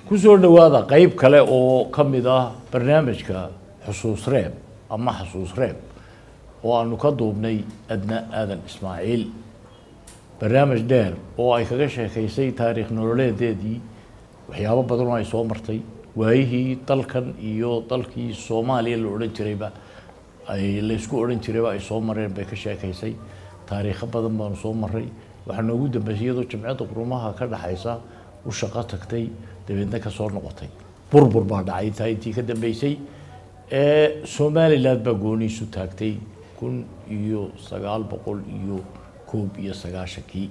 kusoo dhawaada qayb kale oo ka mid ah barnaamijka xusuus reeb ama xasuus reeb oo aanu ka duubnay Adna Aadan Ismaaciil barnaamij dheer oo ay kaga sheekaysay taariikh nololeedeedii waxyaabo badan oo ay soo martay waayihii dalkan iyo dalkii Soomaaliya la oran jirayba ay la isku oran jirayba ay soo mareen bay ka sheekaysay taariikh badan baan soo maray waxaan ugu dambeeyay jamciyadda qurumaha ka dhaxaysa u shaqo tagtay dabeedna ka soo noqotay burbur baa dhacay intii ka dambeysay Somaliland baa gooniisu taagtay 1991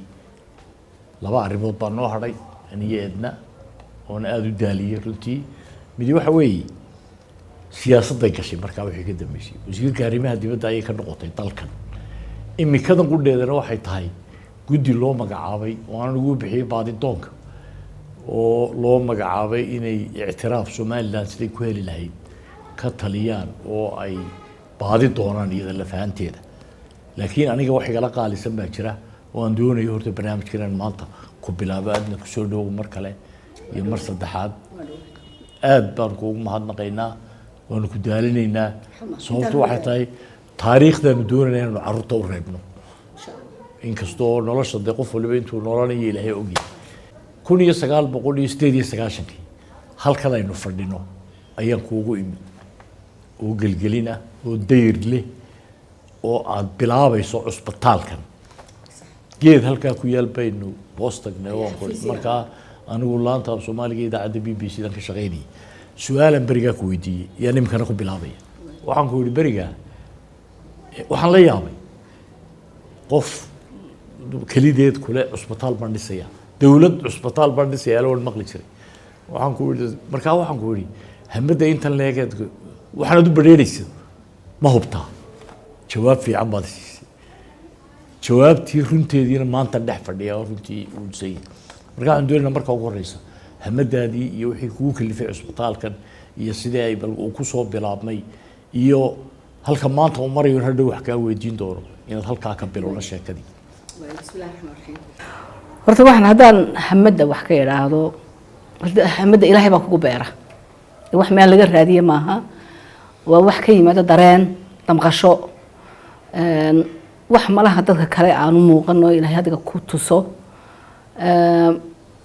laba arrimood baa noo hadhay aniga Edna oo aad u daaliyay runtii mid waxa weeye siyaasadda gashay markaa wixii ka dambeysay wasiirka arrimaha dibadda ay ka noqotay dalkan imikadan qudheedana waxay tahay guddi loo magacaabay oo aan ugu bixiyay baadidoonka oo loo magacaabay inay ictiraaf Somaliland sidii ku heli lahayd ka taliyaan oo ay baadi doonaan iyada la fahanteeda laakiin aniga wax igala qaalisan baa jira oo aan doonayo horta barnaamijkan maanta ku bilaabo aadna ku soo dhawo mar kale iyo mar saddexaad aad baan kuugu mahadnaqaynaa waan ku daalinaynaa sababtu waxay tahay taariikhdan doonaynaa inuu carruurta u reebno inkastoo nolosha qof waliba intuu noolanayo Ilaahay ogyahay 1998 halkan aynu fadhino ayaan kuugu imid oo gelgelina oo dayr leh oo aad bilaabayso cusbitaalkan geed halka ku yaal baynu boostagnay oo markaa anigu laanta Soomaaliga idaacadda BBC dan ka shaqeynay su'aalan bariga ku weydiiyay yaa nimkana ku bilaabay waxaan ku yiri bariga waxaan la yaabay qof kalideed kule cusbitaal baan dhisaya dawlad cusbitaal baan dhisaya loo maqli jiray waxaan ku yiri markaa waxaan ku yiri hamada intan leegeed waxaan u bareeraysaa ma hubtaa jawaab fiican baad siisay jawaabtii runteediina maanta dhex fadhiya runtii uu say markaa aan doonayna markaa ugu horeysa hamadaadii iyo wixii kugu kalifay cusbitaalkan iyo sidee ay bal ku soo bilaabmay iyo halka maanta uu marayo hadhow wax ka weydiin doono inaad halkaa ka bilowna sheekadii bismillaahirrahmaanirrahiim horta waxaan haddaan hamada wax ka yiraahdo hamada Ilaahay baa kugu beera wax meel laga raadiyo maaha waa wax ka yimaada dareen damqasho wax malaha dadka kale aanu muuqano Ilaahay adiga ku tuso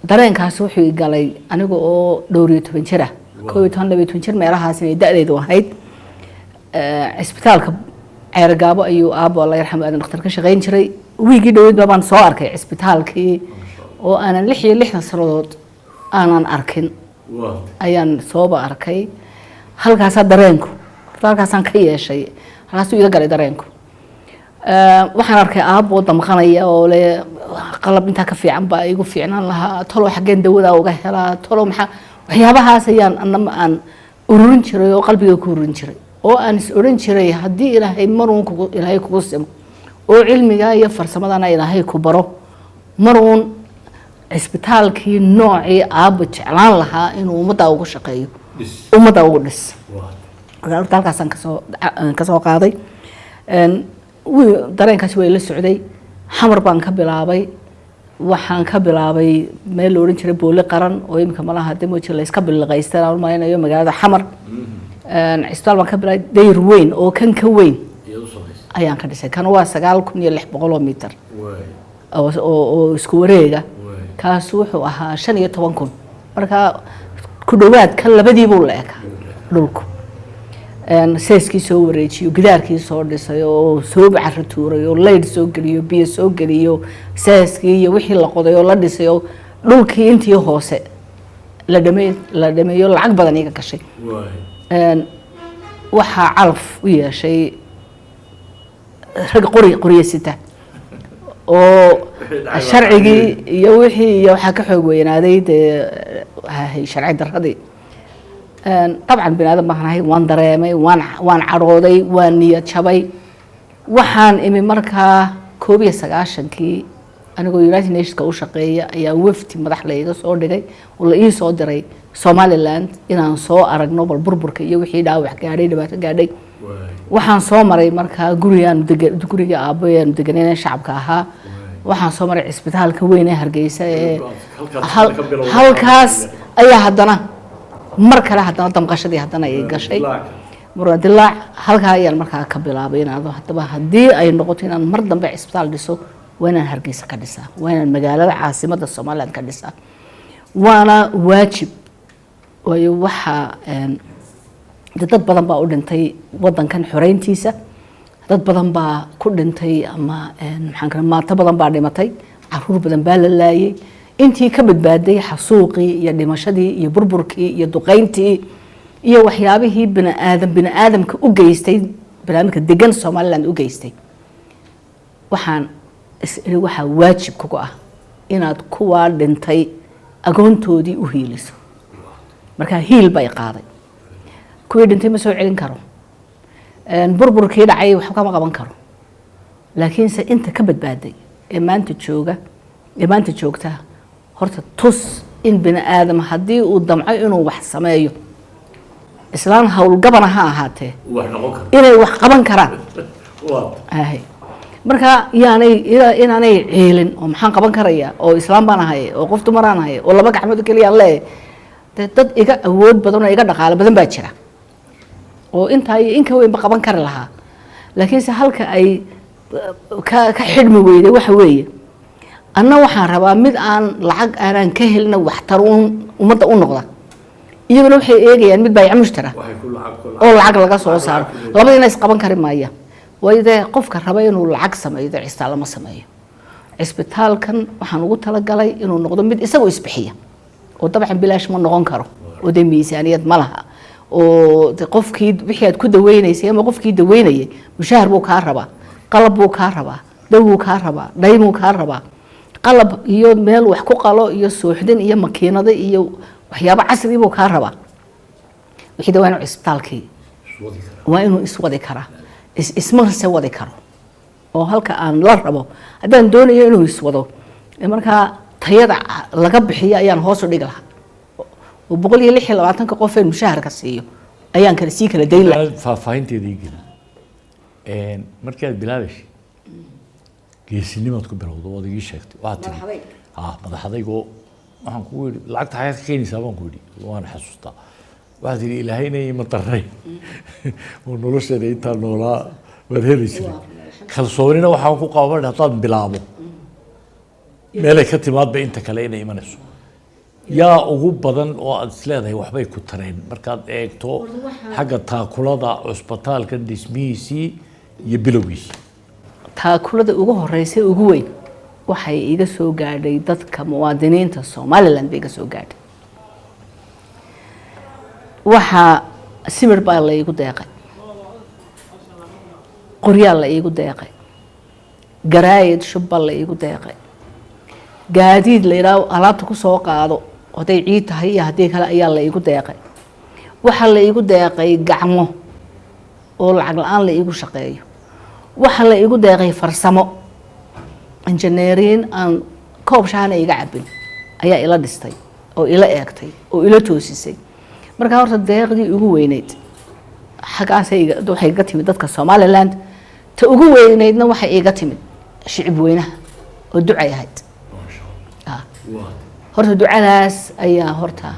dareenkaas wuxuu galay aniga oo 12 jir ah 12 jir meelahaas inay da'deedu ahayd isbitaalka ceergaabo ayuu aabo Allah yarxamo aadan dhakhtar ka shaqeyn jiray wiigii dhaweyd baan soo arkay isbitaalkii oo aanan 66 sanadood aanan arkin ayaan sooba arkay halkaas dareenku halkaasaan ka yeeshay halkaas uu iga galay dareenku waxaan arkay aabo damqanaya oo le qalab inta ka fiican baa igu fiicnaan lahaa tolo xageen dawada uga helaa tolo maxaa waxyaabahaas ayaan aan ururin jiray oo qalbiga ku ururin jiray oo aan is oran jiray hadii Ilaahay maruun Ilaahay kugu simo oo cilmiga iyo farsamadana Ilaahay ku baro maruun isbitaalkii noocii aabo jeclaan lahaa inuu umada ugu shaqeeyo umada ugu dhis halkaasaan ka soo qaaday dareenkaas way la socday xamar baan ka bilaabay waxaan ka bilaabay meel oran jiray boole qaran oo imka malaha demoji la iska bilqaystaan oo maaynayo magaalada xamar isbitaal baan ka bilaabay dayr weyn oo kan ka weyn ayaan ka dhisay kan waa 9600 mitir oo isku wareega kaas wuxuu ahaa 15000 marka ku dhawaad kan labadiiba u leeka dhulku seeskii soo wareejiyo gidaarkii soo dhisay oo soo bacra tuuray oo leyd soo galiyo biyo soo galiyo seeskii iyo wixii la qoday oo la dhisay oo dhulkii intii hoose la dhameeyo lacag badan iga gashay waxa calaf u yeeshay rag qoriyasita oo sharcigii iyo wixii iyo waxa ka xoog weynaaday sharci daradii طبعا بنادم ما هناي وان دريمي وان عروضي وان نية شبي وحان إمي مركا كوبية سقاشنكي أنا قول يونايتد نيشنز كوشقية يا وفتي مدح ليغا سو دغاي ولا إي سو دراي Somaliland inaan soo aragno bal burburka iyo wixii dhaawac gaaray dhibaato gaadhay waxaan soo maray markaa guriga aabayaan deganeen shacabka ahaa waxaan soo maray isbitaalka weyn ee Hargeysa ee halkaas ayaa haddana mar kale haddana damqashadii haddana ay gashay murad dilaac halkaa ayaan markaa ka bilaabay inaad haddaba haddii ay noqoto inaan mar dambe cisbitaal dhiso waa inaan Hargeysa ka dhisaa waa inaan magaalada caasimadda Soomaaliland ka dhisaa waana waajib waayo waxa dad badan baa u dhintay wadankan xoreyntiisa dad badan baa ku dhintay ama maxaan ka maanta badan baa dhimatay caruur badan baa la laayay intii ka badbaaday xasuuqii iyo dhimashadii iyo burburkii iyo duqeyntii iyo waxyaabihii bini'aadamka u geystay barnaamijka degan Soomaaliland u geystay waxaan waxa waajib kugu ah inaad kuwa dhintay agoontoodii u hiiliso marka hiil bay qaaday kuwii dhintay ma soo celin karo burburkii dhacay wax kama qaban karo laakiin se inta ka badbaaday ee maanta joogta horta tus in bini'aadam haddii uu damco inuu wax sameeyo islaan hawlgabana ha ahaatee inay wax qaban karaan marka inaanay ciilin oo maxaan qaban karayaa oo islaam baan ahay oo qof dumaraan ahay oo laba gacmood kaliya leeyahay dad iga awood badan oo iga dhaqaale badan baa jira oo inta ay in ka weyn ba qaban kar lahaa laakiin se halka ay ka xidhmi weyday waxa weeye anna waxaan rabaa mid aan lacag aanan ka helina waxtar ummadda u noqda iyaguna waxay eegayaan mid baa mushtara oo lacag laga soo saaro labadina is qaban kari maayaan wayda qofka raba inuu lacag sameeyo cisbitaal ma sameeyo cisbitaalkan waxaan ugu talagalay inuu noqdo mid isagu isbixiya oo dabcan bilaash ma noqon karo oo de miisaaniyad ma laha oo qofkii wixii aad ku daweynaysay ama qofkii daweynayay mushaar buu ka rabaa qalab buu ka rabaa daw buu ka rabaa dhaymuu ka rabaa qalab iyo meel wax ku qalo iyo sooxdin iyo makiinado iyo waxyaabo casri buu ka rabaa wixii dawaan cisbitaalkii waa inuu iswadi karaa ismarse wadi karo oo halka aan la rabo haddaan doonayo inuu iswado markaa tayada laga bixiyo ayaan hoos u dhigi lahaa oo 126 qof ee mushaharka siiyo ayaan kala sii kala dayn lahaa faahfaahinteedii gelin markaad bilaabaysay geesinimaad ku bilowdo oo adigi sheegtay waxa tiri madaxdaygo waxaan ku yiri lacagta hay'ad ka keenaysaa baan ku yiri waan xasuustaa waxa tiri ilaahayna ima taray oo nolosheeda inta noolaa wad helaysaa kalsoonina waxaan ku qaban hadaan bilaabo meelay ka timaadba inta kale inay imanayso yaa ugu badan oo aad isleedahay waxbay ku tareen markaad eegto xagga taakulada cusbitaalka dhismihiisii iyo bilowgiisii taakulada ugu horeysay ugu weyn waxay iga soo gaadhay dadka muwaadiniinta Soomaaliland bay iga soo gaadhay waxa simir baa la igu deeqay qoryaal la igu deeqay garaayid shubba la igu deeqay gaadiid la yiraahdo alaabta ku soo qaado oday ciid tahay iyo hadii kale ayaa la igu deeqay waxa la igu deeqay gacmo oo lacag la'aan la igu shaqeeyo waxa la igu deeqay farsamo engineering aan koob shaana iga cabin ayaa ila dhistay oo ila eegtay oo ila toosisay marka horta deeqdii ugu weyneyd xagaasay waxay iga timid dadka Soomaaliland ta ugu weyneydna waxay iga timid shicib weynaha oo ducay ahayd horta ducadaas ayaa horta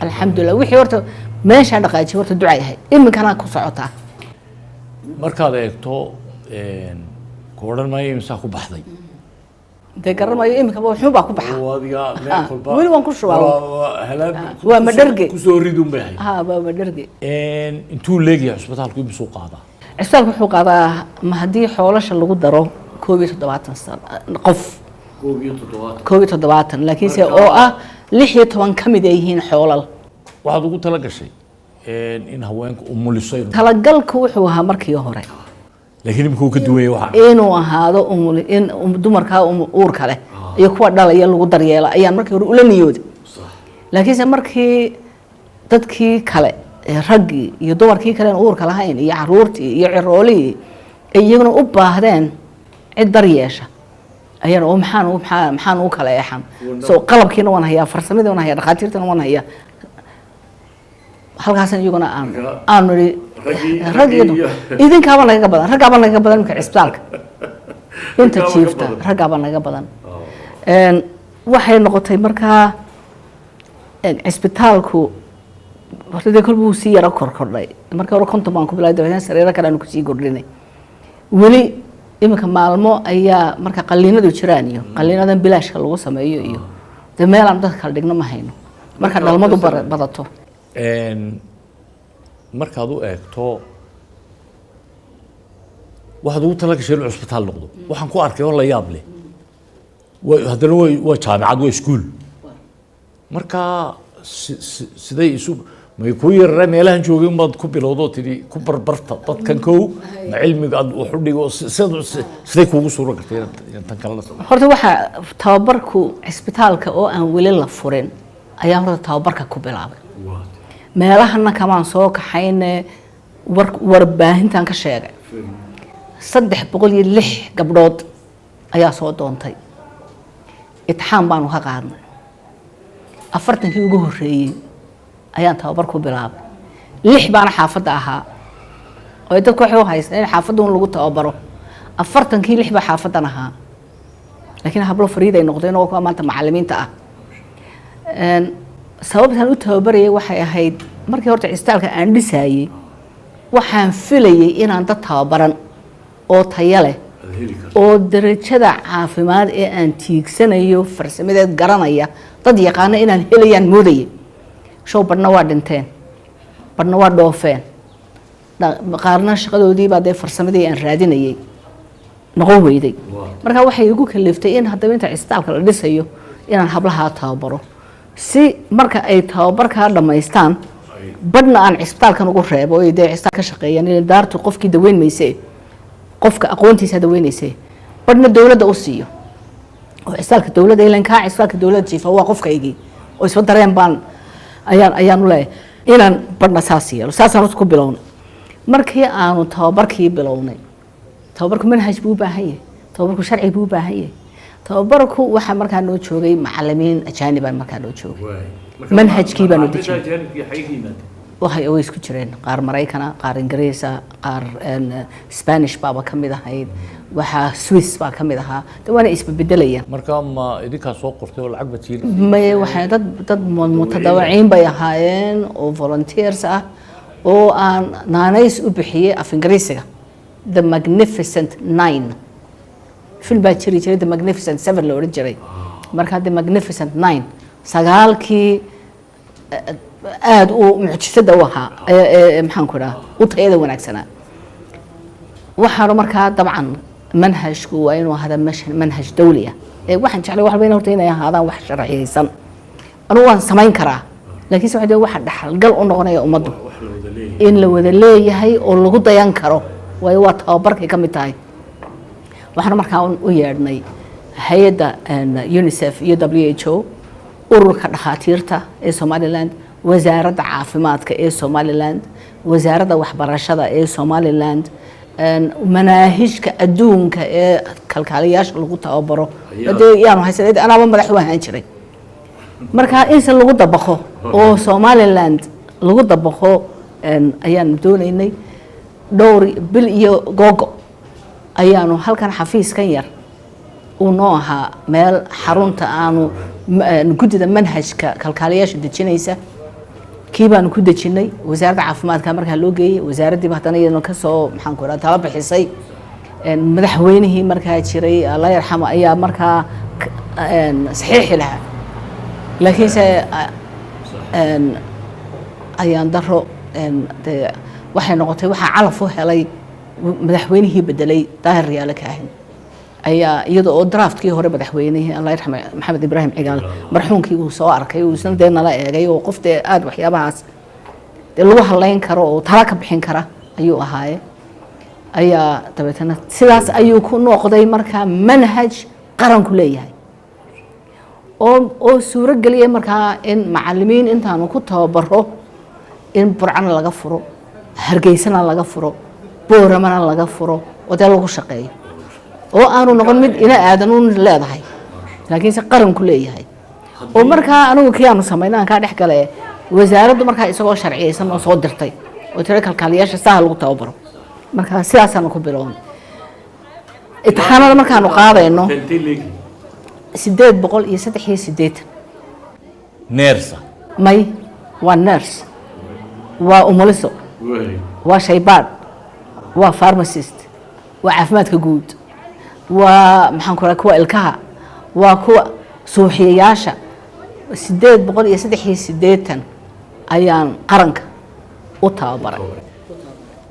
alxamdulillah wixii horta meesha dhaqaaji horta ducay ahayd iminkana ku socotaa markaad eegto kooran ma imsa ku baxday de garamayo imika wuxuu baa ku baxa wadiga meel kulba wili waan ku shubaa waa madharge ku soo ridun baa waa madharge intuu leeyahay cusbitaalku ibi soo qaada cisbitaalku wuxuu qaadaa ma hadii xoolasha lagu daro 17 qof 17 laakiin se oo ah 16 kamid ay yihiin xoolal waxaad ugu tala gashay in haweenku umuliso talagalku wuxuu ahaa markii hore laakiin imku ka duway waxa inuu ahaado in dumarka uur kale iyo kuwa dhalaya lagu daryeelo ayaan markii hore ula niyooday laakiin markii dadkii kale raggii iyo dumarkii kale uurka lahayn iyo caruurtii iyo ciroolii iyaguna u baahdeen cid daryeesha ayaan oo maxaan u kala eexan soo qalabkiina waan hayaa farsamada waan hayaa dhaqaatiirtana waan hayaa halkaasan iyaguna aan niri raggeedu idinkaaba naga badan raggaaba naga badan marka cisbitaalka inta jiifta raggaaba naga badan waxay noqotay markaa cisbitaalku horta kolba wuu sii yaro korkordhay markii hore 50 baan ku bilaabay dabeetana sariiro kale aan ku sii kordhinay weli iminka maalmo ayaa marka qaliinadu jiraan iyo qaliinadan bilaashka lagu sameeyo iyo meel aan dadka kala dhigno ma hayno marka dhalmadu badato markaad u eegto waxaad ugu talagashay inuu cisbitaal noqdo waxaan ku arkay oo la yaab leh haddana waa jaamacad waa iskuul marka siday isu may ku yarra meelahan joogay maad ku bilowdo tidhi ku barbarta dadkan kow ma cilmiga aad wax u dhigo siday kuugu suuro gartay tan kale horta waxa tababarku cisbitaalka oo aan weli la furin ayaa horta tababarka ku bilaabay meelahana kamaan soo kaxayne warbaahintan ka sheegay 306 gabdhood ayaa soo doontay itixaan baanu ka qaadnay 40kii ugu horeeyay ayaan tababar ku bilaabay 6 baana xaafadda ahaa oo dadku waxay u haysteen in xaafadda lagu tababaro 40kii 6 baa xaafaddan ahaa laakiin hablo fariid ay noqdeen oo kuwa maanta macallimiinta ah sababtan u tababarayay waxay ahayd markii horta cisbitaalka aan dhisayay waxaan filayay inaan dad tababaran oo tayo leh oo darajada caafimaad ee aan tiigsanayo farsamadeed garanaya dad yaqaan inaan helayaan moodayay show badna waa dhinteen badna waa dhoofeen qaarna shaqadoodii baa farsamadii aan raadinayay noqon weyday marka waxay igu kaliftay in hadaba inta cisbitaalka la dhisayo inaan hablaha tababaro si marka ay tababarka dhameystaan badna aan cisbitaalkan ugu reebo oo ay cisbitaal ka shaqeeyaan in daartu qofkii daweyn meysay qofka aqoontiisa daweynaysay badna dawladda u siiyo oo cisbitaalka dawladda ilaan ka cisbitaalka dawladda jiifa waa qofkaygii oo isba dareen baan ayaan u leeyahay inaan badna saasiyo saasaan ku bilownay markii aanu tababarkii bilownay tababarku manhaj buu baahan yahay tababarku sharci buu baahan yahay tababarku waxa markaa noo joogay macallimiin ajaanib aan markaa noo joogay manhajkii baan u dejiyay waxay oo isku jireen qaar Mareykan qaar Ingiriis qaar Spanish baaba kamid ahayd waxa Swiss baa kamid ahaa dawana isbedelayaan marka ma idinka soo qortay oo lacag batiin ma waxa dad mutadawiciin bay ahaayeen oo volunteers ah oo aan naanays u bixiyay af Ingiriisiga The Magnificent 9 film baa jiray The Magnificent 7 loo oran jiray marka The Magnificent 9 sagaalkii aad u mucjisada waxa maxaan ku raaa u tayada wanaagsanaa waxaan markaa dabcan manhajku waa inuu hada manhaj dawliya waxaan jeclay wax weyn horta inay ahaadaan wax sharciyeysan anu waan samayn karaa laakiin waxa waxa dhaxalgal u noqonaya ummaddu in la wada leeyahay oo lagu dayan karo way waa tababarkay kamid tahay waxaan markaa u yeedhnay hay'adda UNICEF iyo WHO ururka dhakhaatiirta ee Somaliland wasaaradda caafimaadka ee Somaliland wasaaradda waxbarashada ee Somaliland manaahijka adduunka ee kalkaaliyaasha lagu tababaro yaanu haysanay anaba madax u ahaan jiray marka insa lagu dabaqo oo Somaliland lagu dabaqo ayaan doonaynay dhowr bil iyo googo ayaanu halkan xafiiskan yar uu noo ahaa meel xarunta aanu gudida manhajka kalkaaliyaasha dejinaysa kiibaan ku dejinay wasaaradda caafimaadka markaa loo geeyay wasaaradii hadana iyadoo ka soo maxaan ku raad tala bixisay madaxweynihii markaa jiray Allah yarxamo ayaa markaa saxiix lahaa laakiin ayaan daro waxay noqotay waxa calaf u helay madaxweynihii bedelay Daahir Riyaale Kaahin ayaa iyadoo oo draftkii hore madaxweynihii Allah yarxamo Maxamed Ibrahim Cigaal marxuumkii uu soo arkay uu isna deena la eegay oo qofte aad waxyaabahaas lagu haleyn karo oo tala ka bixin kara ayuu ahaaye ayaa dabeetana sidaas ayuu ku noqday markaa manhaj qaran ku leeyahay oo suuro galiyay markaa in macallimiin intaanu ku tababaro in Burcana laga furo Hargeysana laga furo Booramana laga furo oo lagu shaqeeyo oo aanu noqon mid ina aadan u leedahay laakiin si qaran ku leeyahay oo markaa anigu kiyaanu sameynaa ka dhex galay wasaaraddu markaa isagoo sharciyeysan oo soo dirtay oo tiro kalkaaliyaasha saah lagu tababaro markaa sidaasaan ku bilownay imtixaanada markaanu qaadayno 883 neersa may waa nurse waa umuliso waa shaybaad waa pharmacist waa caafimaadka guud waa maxaan ku rahay kuwa ilkaha waa kuwa suuxiyayaasha 883 ayaan qaranka u tababaray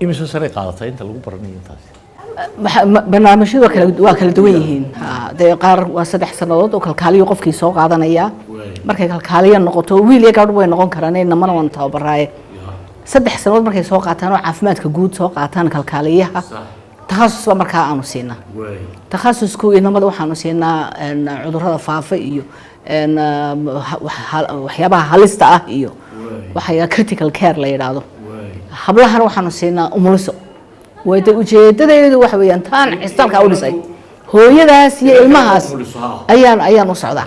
imise sare qaadatay inta lagu baranayo intaas barnaamijyadu waa kala duwan yihiin dee qaar waa 3 sanadood oo kalkaaliyo qofkii soo qaadanaya markay kalkaaliyo noqoto wiil iyo gabadh way noqon karaan inamana waan tababaraaye 3 sanadood markay soo qaataan oo caafimaadka guud soo qaataan kalkaaliyaha takhasus markaa aanu siinaa takhasusku inamada waxaanu siinaa cudurrada faafa iyo waxyaabaha halista ah iyo waxaya critical care la yiraahdo hablahana waxaanu siinaa umuliso wayda ujeedadeedu waxa weeyaan taan cistalka u dhisay hooyadaas iyo ilmahaas ayaan u socdaa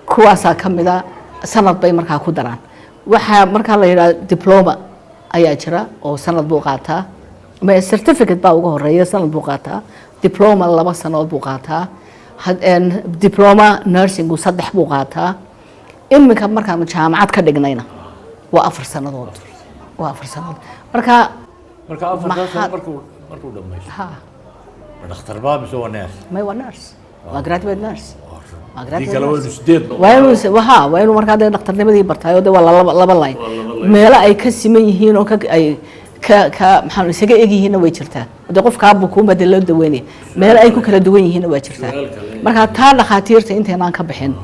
kuwaasa kamida sanad bay markaa ku daraan waxa markaa la yiraahdo diploma ayaa jira oo sanad buu qaataa ma certificate baa ugu horeeya sanad buu qaataa diploma 2 sanadood buu qaataa diploma nursing 3 buu qaataa imika markaan jaamacad ka dhignayna waa 4 sanadood waa 4 sanadood marka 4 sanadood markuu dhameeyo dhakhtar baab soo nurse may waa nurse waa graduate nurse waa inuu markaa dee dhakhtarnimadii bartaayo dee waa laba line meelo ay ka siman yihiin oo ay ka maxaan isaga egyihiinna way jirtaa dee qofkaa bukuuma dee loo daweynaya meelo ay ku kala duwan yihiinna waa jirtaa marka taa dhakhaatiirta intaynaan ka bixin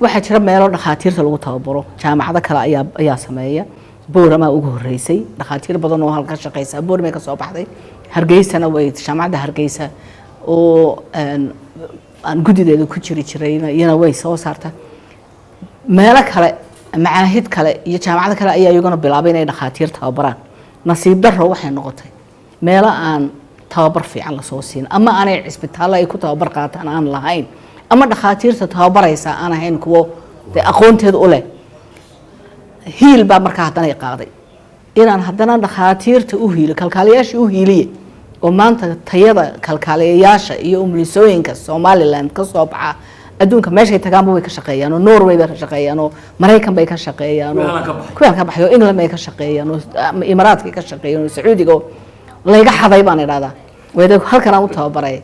waxaa jira meelo dhakhaatiirta lagu tababaro jaamacado kale ayaa sameeya boorama ugu horeysay dhakhaatiir badan oo halka shaqeysa boorama ka soo baxday hargeysana way jaamacada hargeysa oo aan gudideeda ku jirayna iyana way soo saartaa meelo kale macaahid kale iyo jaamacado kale ayaa iyaguna bilaabay inay dhakhaatiir tababaraan nasiib darro waxay noqotay meelo aan tababar fiican la soo siin ama aanay cisbitaallo ay ku tababar qaataan aan lahayn ama dhakhaatiirta tababaraysa aan ahayn kuwo aqoonteed u leh hiil baa markaa haddana qaaday inaan haddana dhakhaatiirta u hiilo kalkaaliyaasha u hiiliye oo maanta tayada kalkaaliyayaasha iyo umulisooyinka Somaliland ka soo baxa adduunka meeshay tagaanba way ka shaqeeyaan oo Norway bay ka shaqeeyaan oo Mareykan bay ka shaqeeyaan oo kuwan ka baxayo England bay ka shaqeeyaan oo Imaaraadka ka shaqeeyaan oo Sacuudiga layga xaday baan idhaahdaa wayda halkan aan u tababaray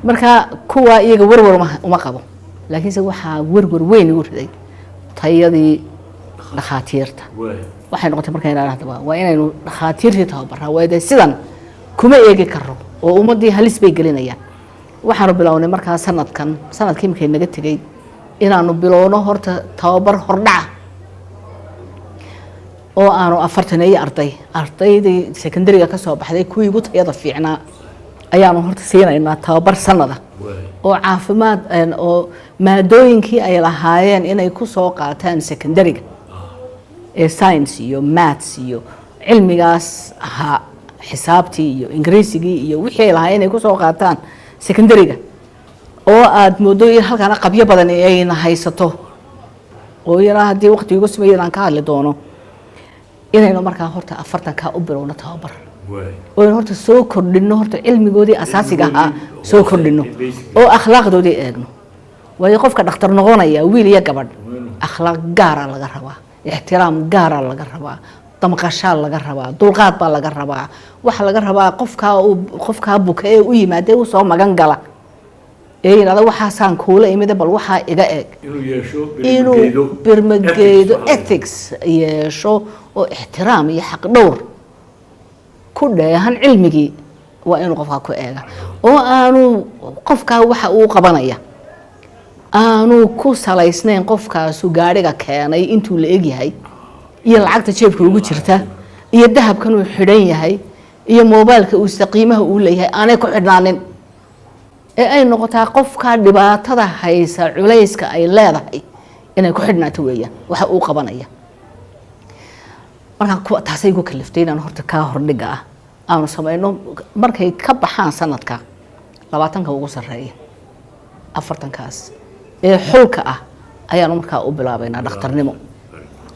marka kuwa iyaga warwar uma qabo laakiin waxa warwar weyn u riday tayadii dhakhaatiirta waxay noqotay markay idhaahdaa waa inaynu dhakhaatiirta tababaraa wayda sidan kuma eegi karo oo ummadii halis bay gelinayaan waxaanu bilownay markaa sanadkii markay naga tagay inaanu bilowno horta tababar hordhaca oo aanu 40 ardaydii secondary ka soo baxday kuwii ugu tayada fiicnaa ayaanu horta siinaynaa tababar sanada oo caafimaad oo maadooyinkii ay lahaayeen inay ku soo qaataan secondary science iyo maths iyo cilmigaas ahaa xisaabtii iyo ingiriisigii iyo wixii ay lahaayeen inay ku soo qaataan secondary-ga oo aad moodo halkaan qabyo badan ay haysato oo yara hadii waqti ugu sameeyay aan ka hadli doono inaynu markaa horta 40 ka u bilowno tababar oo horta soo kordhino horta cilmigoodii asaasiga ah soo kordhino oo akhlaaqdoodii eegno way qofka dhakhtar noqonaya wiil iyo gabadh akhlaaq gaar ah laga rabaa ixtiraam gaar ah laga rabaa damqashaal laga rabaa dulqaad baa laga rabaa waxa laga rabaa qofka buka ee u yimaade uu soo magan gala ee yiraahdo waxa saan kuula imida bal waxa iga eeg inuu birmadgeedo ethics yeesho oo ixtiraam iyo xaq dhowr ku dheehan cilmigii waa inuu qofka ku eega oo aanu qofka waxa uu qabanaya aanu ku salaysnayn qofkaas gaariga keenay intuu la eg yahay iyo lacagta jeebka ugu jirta iyo dahabkan uu xidhan yahay iyo mobilka uu saqiimaha uu leeyahay aanay ku xidhnaanin ee ay noqotaa qofka dhibaatada haysa culayska ay leedahay inay ku xidhnaato weeyaan waxa uu qabanaya marka taasay ku kaliftay inaan horta ka hordhiga ah aanu sameeyno markay ka baxaan sanadka 20ka ugu sareeya 40kaas ee xulka ah ayaan markaa u bilaabaynaa dhakhtarnimo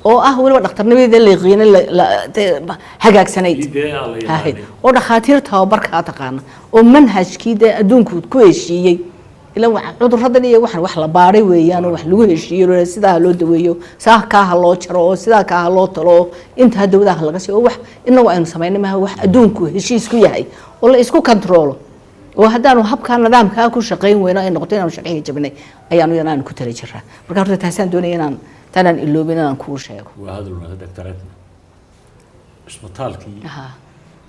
oo waliba dhakhtarnimadii la qiinay hagaagsanayd oo dhakhaatiir tababarka taqaan oo manhajkii adduunku ku heshiiyay إلا عذر هذا اللي واحد وحلا باري ويانا وحلوه الشيء سدا لو دويو ساه كهالو شرو سدا كهالو تلو أنت هدو ده هلا قصي وح إنه وين سمعنا ما هو أدونكو هالشيء سكوي هاي والله إسكو كنترول وهذا إنه هب كان نظام كأكو شقين وينا إنه قطينا وشقين جبني أيانو ينان كتري جرا بركارت تحسن دوني ينان تنان إلو بينا نكور شيء وهذا دكتورتنا اسبitaalki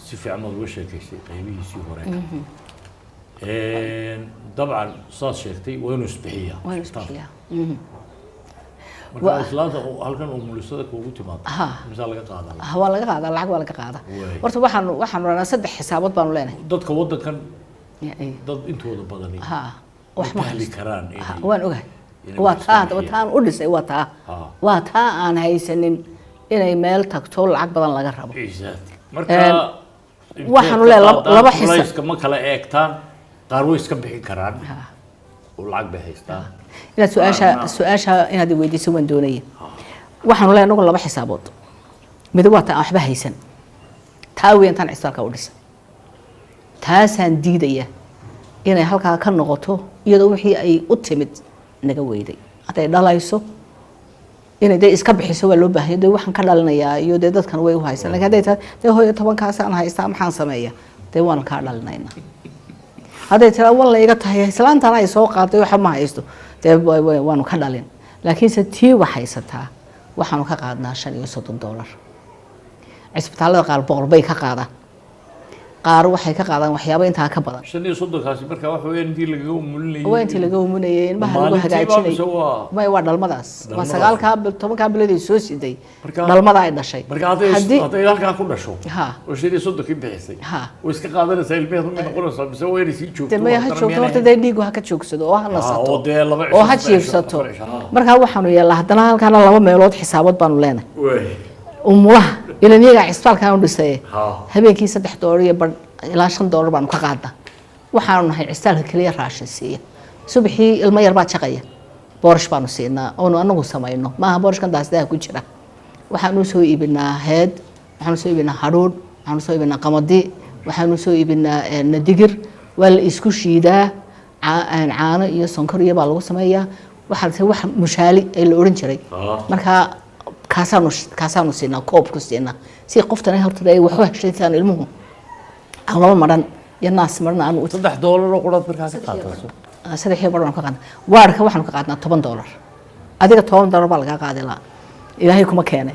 si fiican oo uga sheekaysay qaybihiisii hore dabcan saas sheegtay waa inuu isbixiyaa marka islaanta halkan uu mulisada kuugu timaado misaal laga qaadaa waa laga qaadaa lacag waa laga qaadaa horta waxaan ranaa saddex xisaabood baan leenahay dadka wadankan dad intooda badani wax ma heli karaan waan ogahay waa taan u dhisay waa taa aan haysanin inay meel tagto lacag badan laga rabo marka waxaan leeyahay laba xisaab ma kala eegtaan qaar way iska bixin karaan oo lacag bay haystaan ila su'aasha inaad weydiiso waan doonayay waxaan leeyahay anagu laba xisaabood mid waa taa waxba haysan taa weyn tan cisaalka u dhisay taasaan diidaya inay halkaa ka noqoto iyadoo wixii ay u timid naga weyday haday dhalayso inay day iska bixiso waa loo baahan yahay waxaan ka dhalinayaa iyo dadkan way u haysan laakiin haday tahay hooyo 10 kaas aan haystaa maxaan sameeyaa waan ka dhalinayna haday tira walla iga tahay islaantan ay soo qaaday waxa ma haysto waanu ka dhalin laakiin se tii wax haysataa waxaanu ka qaadnaa $35 cisbitaalada qaar boqol bay ka qaadaan qaar waxay ka qaadaan waxyaabo inta ka badan $35 kaasi marka wax weyn intii laga umulinayay waa intii laga umulinayay in baha lagu hagaajinay ma waa dhalmadaas waa 9 ka bilood soo siday dhalmada ay dhashay marka haday halka ku dhasho oo $35 ki bixisay oo iska qaadanaysa ilmaheedu mid qoranaysa bise way si joogto ma ha joogto horta day dhiigu ha ka joogsado oo ha nasato oo ha jiifsato marka waxaanu yeelaa hadana halkaana laba meelood xisaabood baanu leenahay umulaha إلى نيجا عسبال كانوا دسيه هبيكي صدق دوري إلى $5 بانو كقعدة وحنا هاي عسبال كلية راشن سيء سبحي المية 4 شقية بورش بانو سينا أنا قصة ما بورش كان داس ده كوجرا وحنا نسوي بنا هاد وحنا نسوي بنا هارود وحنا نسوي بنا قمدي وحنا نسوي بنا ندقر والإسكوشي ده عانة يسونكرية بالو سمايا وحنا نسوي واحد مشالي الأورنجري مركها كاسانو سينا كوب كسينا سي قفتنا هرتدا اي waxu heshiisaan ilmuhu ama maran yanaas marna aan $3 oo qurad markaa ka qaadato saddex badan ka qaadna waarka waxaan ka qaadnaa $10 adiga $10 baa laga qaaday la ilaahay kuma keenay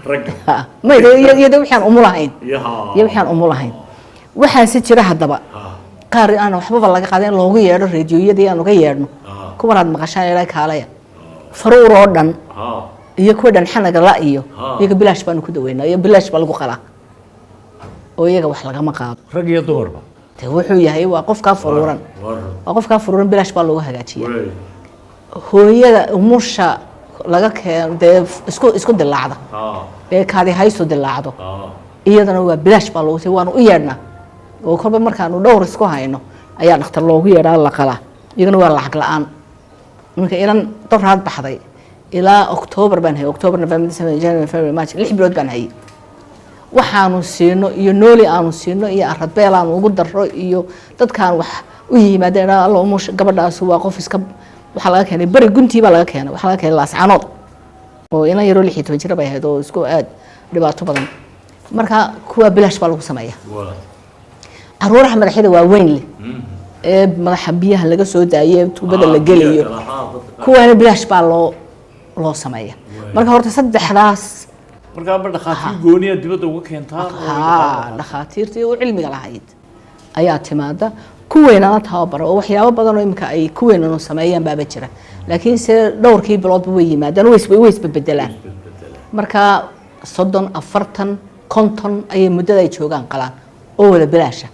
ma iyada waxaan umulahayn waxaan umulahayn waxaan si jira hadaba qaar aan waxba laga qaaday loogu yeedho raadiyooyadii aan uga yeedhno kuwanaad maqashaan ilaa kaalaya faruur oo dhan iyo kuwa dhan xanaga la iyo iyaga bilaash baan ku daweynaa iyo bilaash baa lagu qalaa oo iyaga wax laga ma qaado rag iyo dumarba wuxuu yahay waa qofka fururan bilaash baa lagu hagaajiyaa hooyada umusha laga keenay isku dilaacda kaadi haysto dilaacdo iyadana waa bilaash baa lagu waan u yeedhnaa oo kolba markaanu dhowr isku hayno ayaa dhakhtar loogu yeedhaa la qalaa iyagana waa lacag la'aan marka ilan doraad baxday إلى أكتوبر بنهي أكتوبر نوفمبر ديسمبر جانوري فبراير مارس 6 بلود بنهي waxaanu siino iyo nooli aanu siino iyo arabeel aanu ugu daro iyo dadkaan wax u yimaadeen alla umush gabadhaas waa qof iska waxa laga keenay bari guntii baa laga keenay waxa laga keenay laascanood oo ina yaro 16 jir bay ahayd oo isku aad dhibaato badan marka kuwa bilaash baa lagu sameeyaa caruuraha madaxda waa weyn leh ee madaxa biyaha laga soo daayay tuubada la geliyo kuwa bilaash baa loo sameeyaa marka horta saddexdaas marka dhakhaatiir gooniya dibadda uga keentaa dhakhaatiirtii oo cilmiga lahayd ayaa timaada kuweynana tababaro oo waxyaabo badan oo imka ay kuweynana sameeyaan baaba jira laakiin se dhowrkii biloodba way yimaadaan way isbedelaan marka 30 40 50 ay muddada ay joogaan qalaan oo wada bilaasha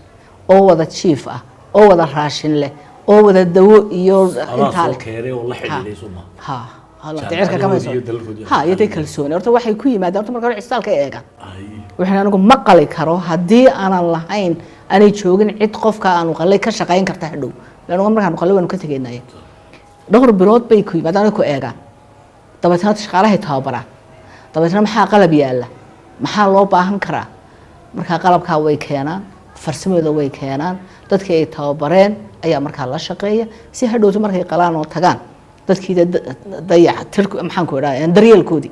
oo wada chief ah oo wada raashin leh oo wada dawo iyo inta la keenay oo la xidhiidhay الله تعرف كم يسوي ها يدي كلسون أرتو واحد كوي ما دارتو مركب عستال كأيجا وإحنا نقول مقالي كرو هدي أنا الله عين أنا يشوفين عد قف كأنو قلي كشقين كرتحدو لأنه مركب نقول له إنه كتجينا يه دهر بلاد بيكوي ما دارنا كأيجا طب تنا تشقاله يتهابرا طب تنا محا قلب ياله محا الله باهم كرا مركب قلب كاوي كيانا فرسمه ذا وي كيانا تدك يتهابرين ayaa markaa la shaqeeya si hadhowto markay qalaan oo tagaan dadkii dayaca tirku maxaan ku idhaahdaa daryeelkoodii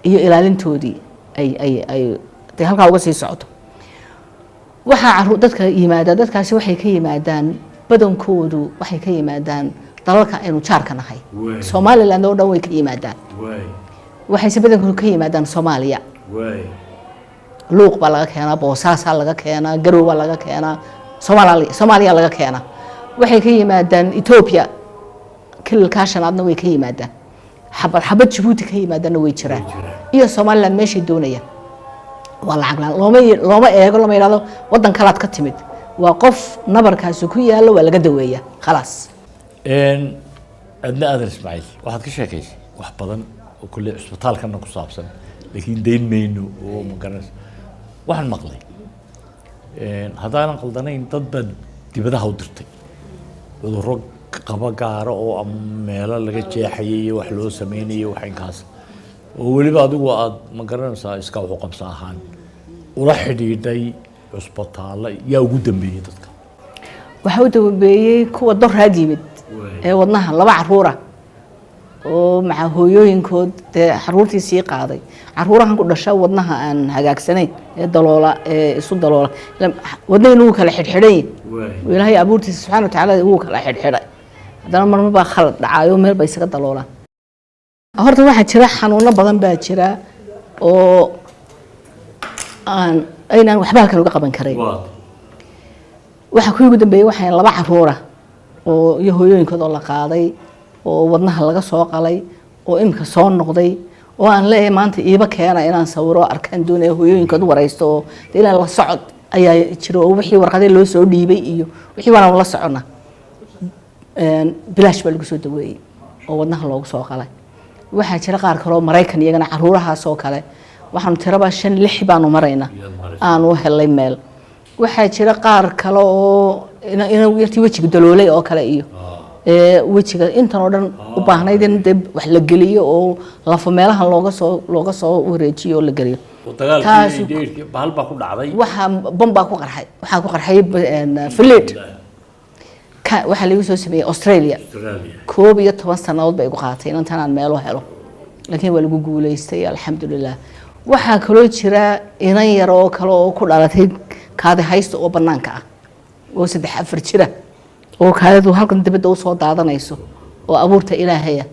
iyo ilaalintoodii ay halkaa uga sii socoto waxaa dadka yimaada dadkaasi waxay ka yimaadaan badankoodu waxay ka yimaadaan dalalka aynu jaarka nahay Somaliland oo dhan way ka yimaadaan waxayse badankoodu ka yimaadaan Soomaaliya luuq baa laga keenaa boosaasaa laga keenaa garow baa laga keenaa Soomaaliya laga keenaa waxay ka yimaadaan Ethiopia kilka shanaadna way ka yimaadaan xabad Djibouti ka yimaadana way jiraan iyo Somaliland meeshii doonayaan waa lacag looma eego lama yiraahdo wadan kalaad ka timid waa qof nabarkaasi ku yaalo waa laga daweeyaa khalaas adna aadan Ismaaciil waxaad ka sheekaysay wax badan oo kulli isbitaalkana ku saabsan laakiin deyn mayno oo ma garanayso waxaan maqlay haddaanan qaldanayn dad baa dibadaha u dirtay cudurro qaba gaara oo ama meelo laga jeexayay iyo wax loo sameynayay wax inkaas oo weliba adigu aad ma garanaysaa iska wax u qabsa ahaan ula xidhiidhay isbitaalla yaa ugu dambeeyay dadka waxa uu dambeeyay kuwa doraad yimid ee wadnaha laba caruura oo maca hooyooyinkood caruurtii sii qaaday caruurahan ku dhashay wadnaha aan hagaagsanayn ee daloola ee isu daloola wadnaha inuu kala xidhxidhay ilaahay abuurtiisa subxaanahu wa ta'aala uu kala xidhxidhay hadana marma baa khalad dhacayo meel bay isaga daloolaan horta waxa jira xanuuno badan baa jira oo aynaan waxba halkan uga qaban karay waxa ku ugu dambeeyay waxaan laba caruura oo iyo hooyooyinkood oo la qaaday oo wadnaha laga soo qalay oo imka soo noqday oo aan leeyahay maanta iiba keena inaan sawiro arkaan doonaya hooyooyinkood waraysto oo ilaa la socod ayaa jiro oo wixii warqadii loo soo dhiibay iyo wixii waan la socona bilaash baa lagu soo daweeyay oo wadnaha loogu soo qalay waxa jira qaar kale oo Mareykan iyagana caruurahaas oo kale waxaan tiraba 5-6 baanu marayna aan u helay meel waxa jira qaar kale oo inuu yartii wajiga daloolay oo kale iyo wajiga intan oo dhan u baahnayd in dib wax la geliyo oo lafo meelahan looga soo wareejiyo oo la geliyo dagaalkii deerkii bahal baa ku dhacday waxa bomba ku qarxay waxa ku qarxay fleet waxa lagu soo sameeyay Australia 12 sanadood bay ugu qaatay intaan aan meel u helo laakiin waa lagu guuleystay alxamdulillah waxa kaloo jira inan yar oo kale oo ku dhalatay kaadi haysto oo banaanka ah oo 3-4 jira oo kaadu halkan dibadda u soo daadanayso oo abuurta Ilaahaya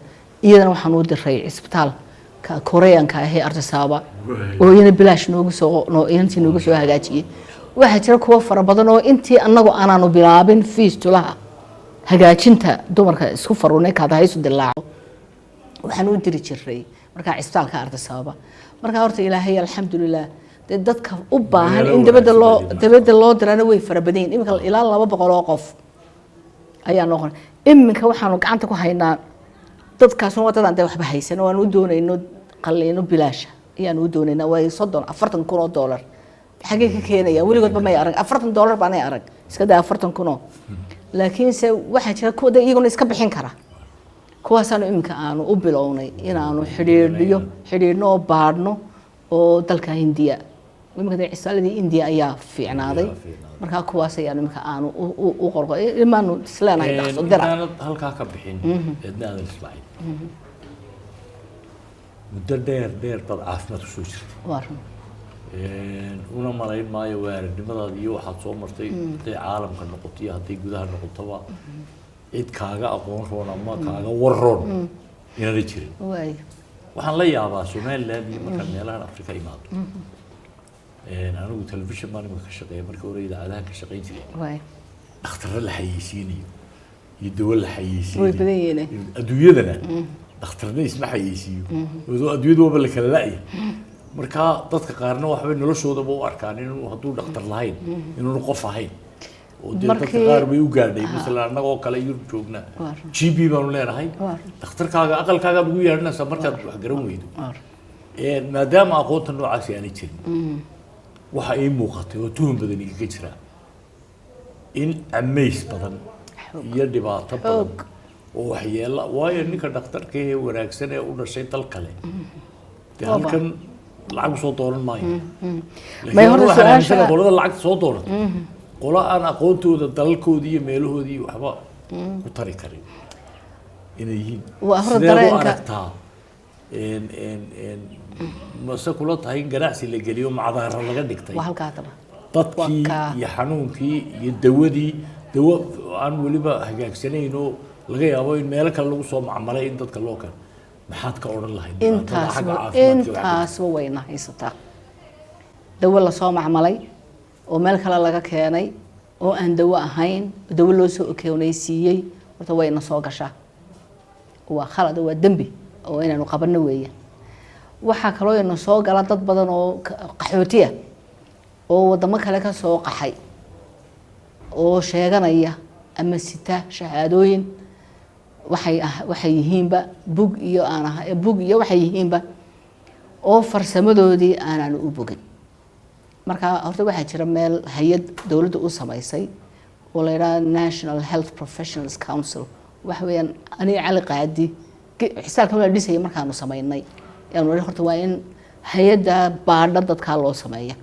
iyadana waxaan u diray isbitaal ka Koreanka ah ee Artisaaba oo iyana bilaash noogu soo hagaajiyay waxa jira kuwa fara badan oo intii anagu aanaanu bilaabin fiistulaha hagaajinta dumarka isku farunay kaada hayso dilaaco waxaan u diri jiray marka isbitaalka Artisaaba marka horta Ilaahay alxamdulillah dadka u baahan in dibadda loo dirana way fara badan imika ilaa 200 oo qof ayaa noqon iminka waxaanu gacanta ku haynaa dadkaas oo wadada aan waxba haysan oo aan u doonayno qalliino bilaash ayaan u doonaynaa way $40,000 xagee ka keenaya weligoodba ma arag $40 baan ay arag iska daa 40,000 laakiin se waxa jira kuwa iyaguna iska bixin kara kuwaasaan iminka aanu u bilownay inaanu xidhiidhno baadhno oo dalka Hindiya iminka isaaladii Hindiya ayaa fiicnaaday marka kuwaas ayaa iminka aanu u qorqo ilmaanu islaanahay dhaqso dira halka ka bixin eedna aadan Ismaaciil muddo dheer bad caafimaad ku soo jirtay una malayn maayo waaridnimadaada iyo waxaad soo martay haday caalamka noqoto iyo haday gudaha noqotoba cid kaaga aqoon roon ama kaaga waroon inaanay jirin waxaan la yaabaa Somaliland iyo marka meelaha Afrika imaado anigu television baan ka shaqeeyay markii hore idaacadaha ka shaqeyn jiray dhakhtar la xayeysiinayo iyo dawlad la xayeysiinayo adduunyadana dhakhtarna isma xayeysiiyo oo adduunyadu waa la kala laayay marka dadka qaarna waxba noloshoodaba u arkaan inuu haduu dhakhtar lahayn inuu qof ahayn oo dadka qaar bay u gaadhay mesela anagoo kale Yurub joogna GB baanu leenahay dhakhtarkaaga aqalkaaga ugu yeedhanaysa markaad wax garan weydo maadaama aqoonta noocaas ay jirin waxa ay muuqatay oo tuhun badan iga jira in amays badan iyo dhibaato badan oo waxyeelo waayo ninka dhakhtarka ee wanaagsan ee u dhashay dal kale halkan lacag soo dooran maayo ma hore su'aasha qolada lacag soo dooran qola aan aqoontooda dalalkoodii iyo meelahoodii waxba ku tari karin inay yihiin sidee u aragtaa mase kula tahay in ganacsi la geliyo macdaara laga dhigtay dadkii iyo xanuunkii iyo dawo aan weliba hagaagsanayn oo laga yaabo in meelo kale lagu soo macmalay in dadka loo kale maxaad ka odhan lahayd intaasba wayna haysataa dawo lasoo macmalay oo meel kale laga keenay oo aan dawo ahayn dawo loo soo okeynaysiiyey horta wayna soo gashaa waa khalad waa dambi oo inaanu qabanno weeyaan waxaa kaloo ina soo gala dad badan oo qaxootiya oo wadamo kale ka soo qaxay oo sheeganaya ama sita shahaadooyin waxay yihiinba bug iyo waxay yihiinba oo farsamadoodii aanan u bogin marka horta waxaa jira meel hay'ad dawladda u samaysay oo la yiraahdo National Health Professionals Council waxa weeyaan aniga cali qaadi xisaabka la dhisay markaanu sameynay yaanu horta waa in hay'adda baadha dadka loo sameeyo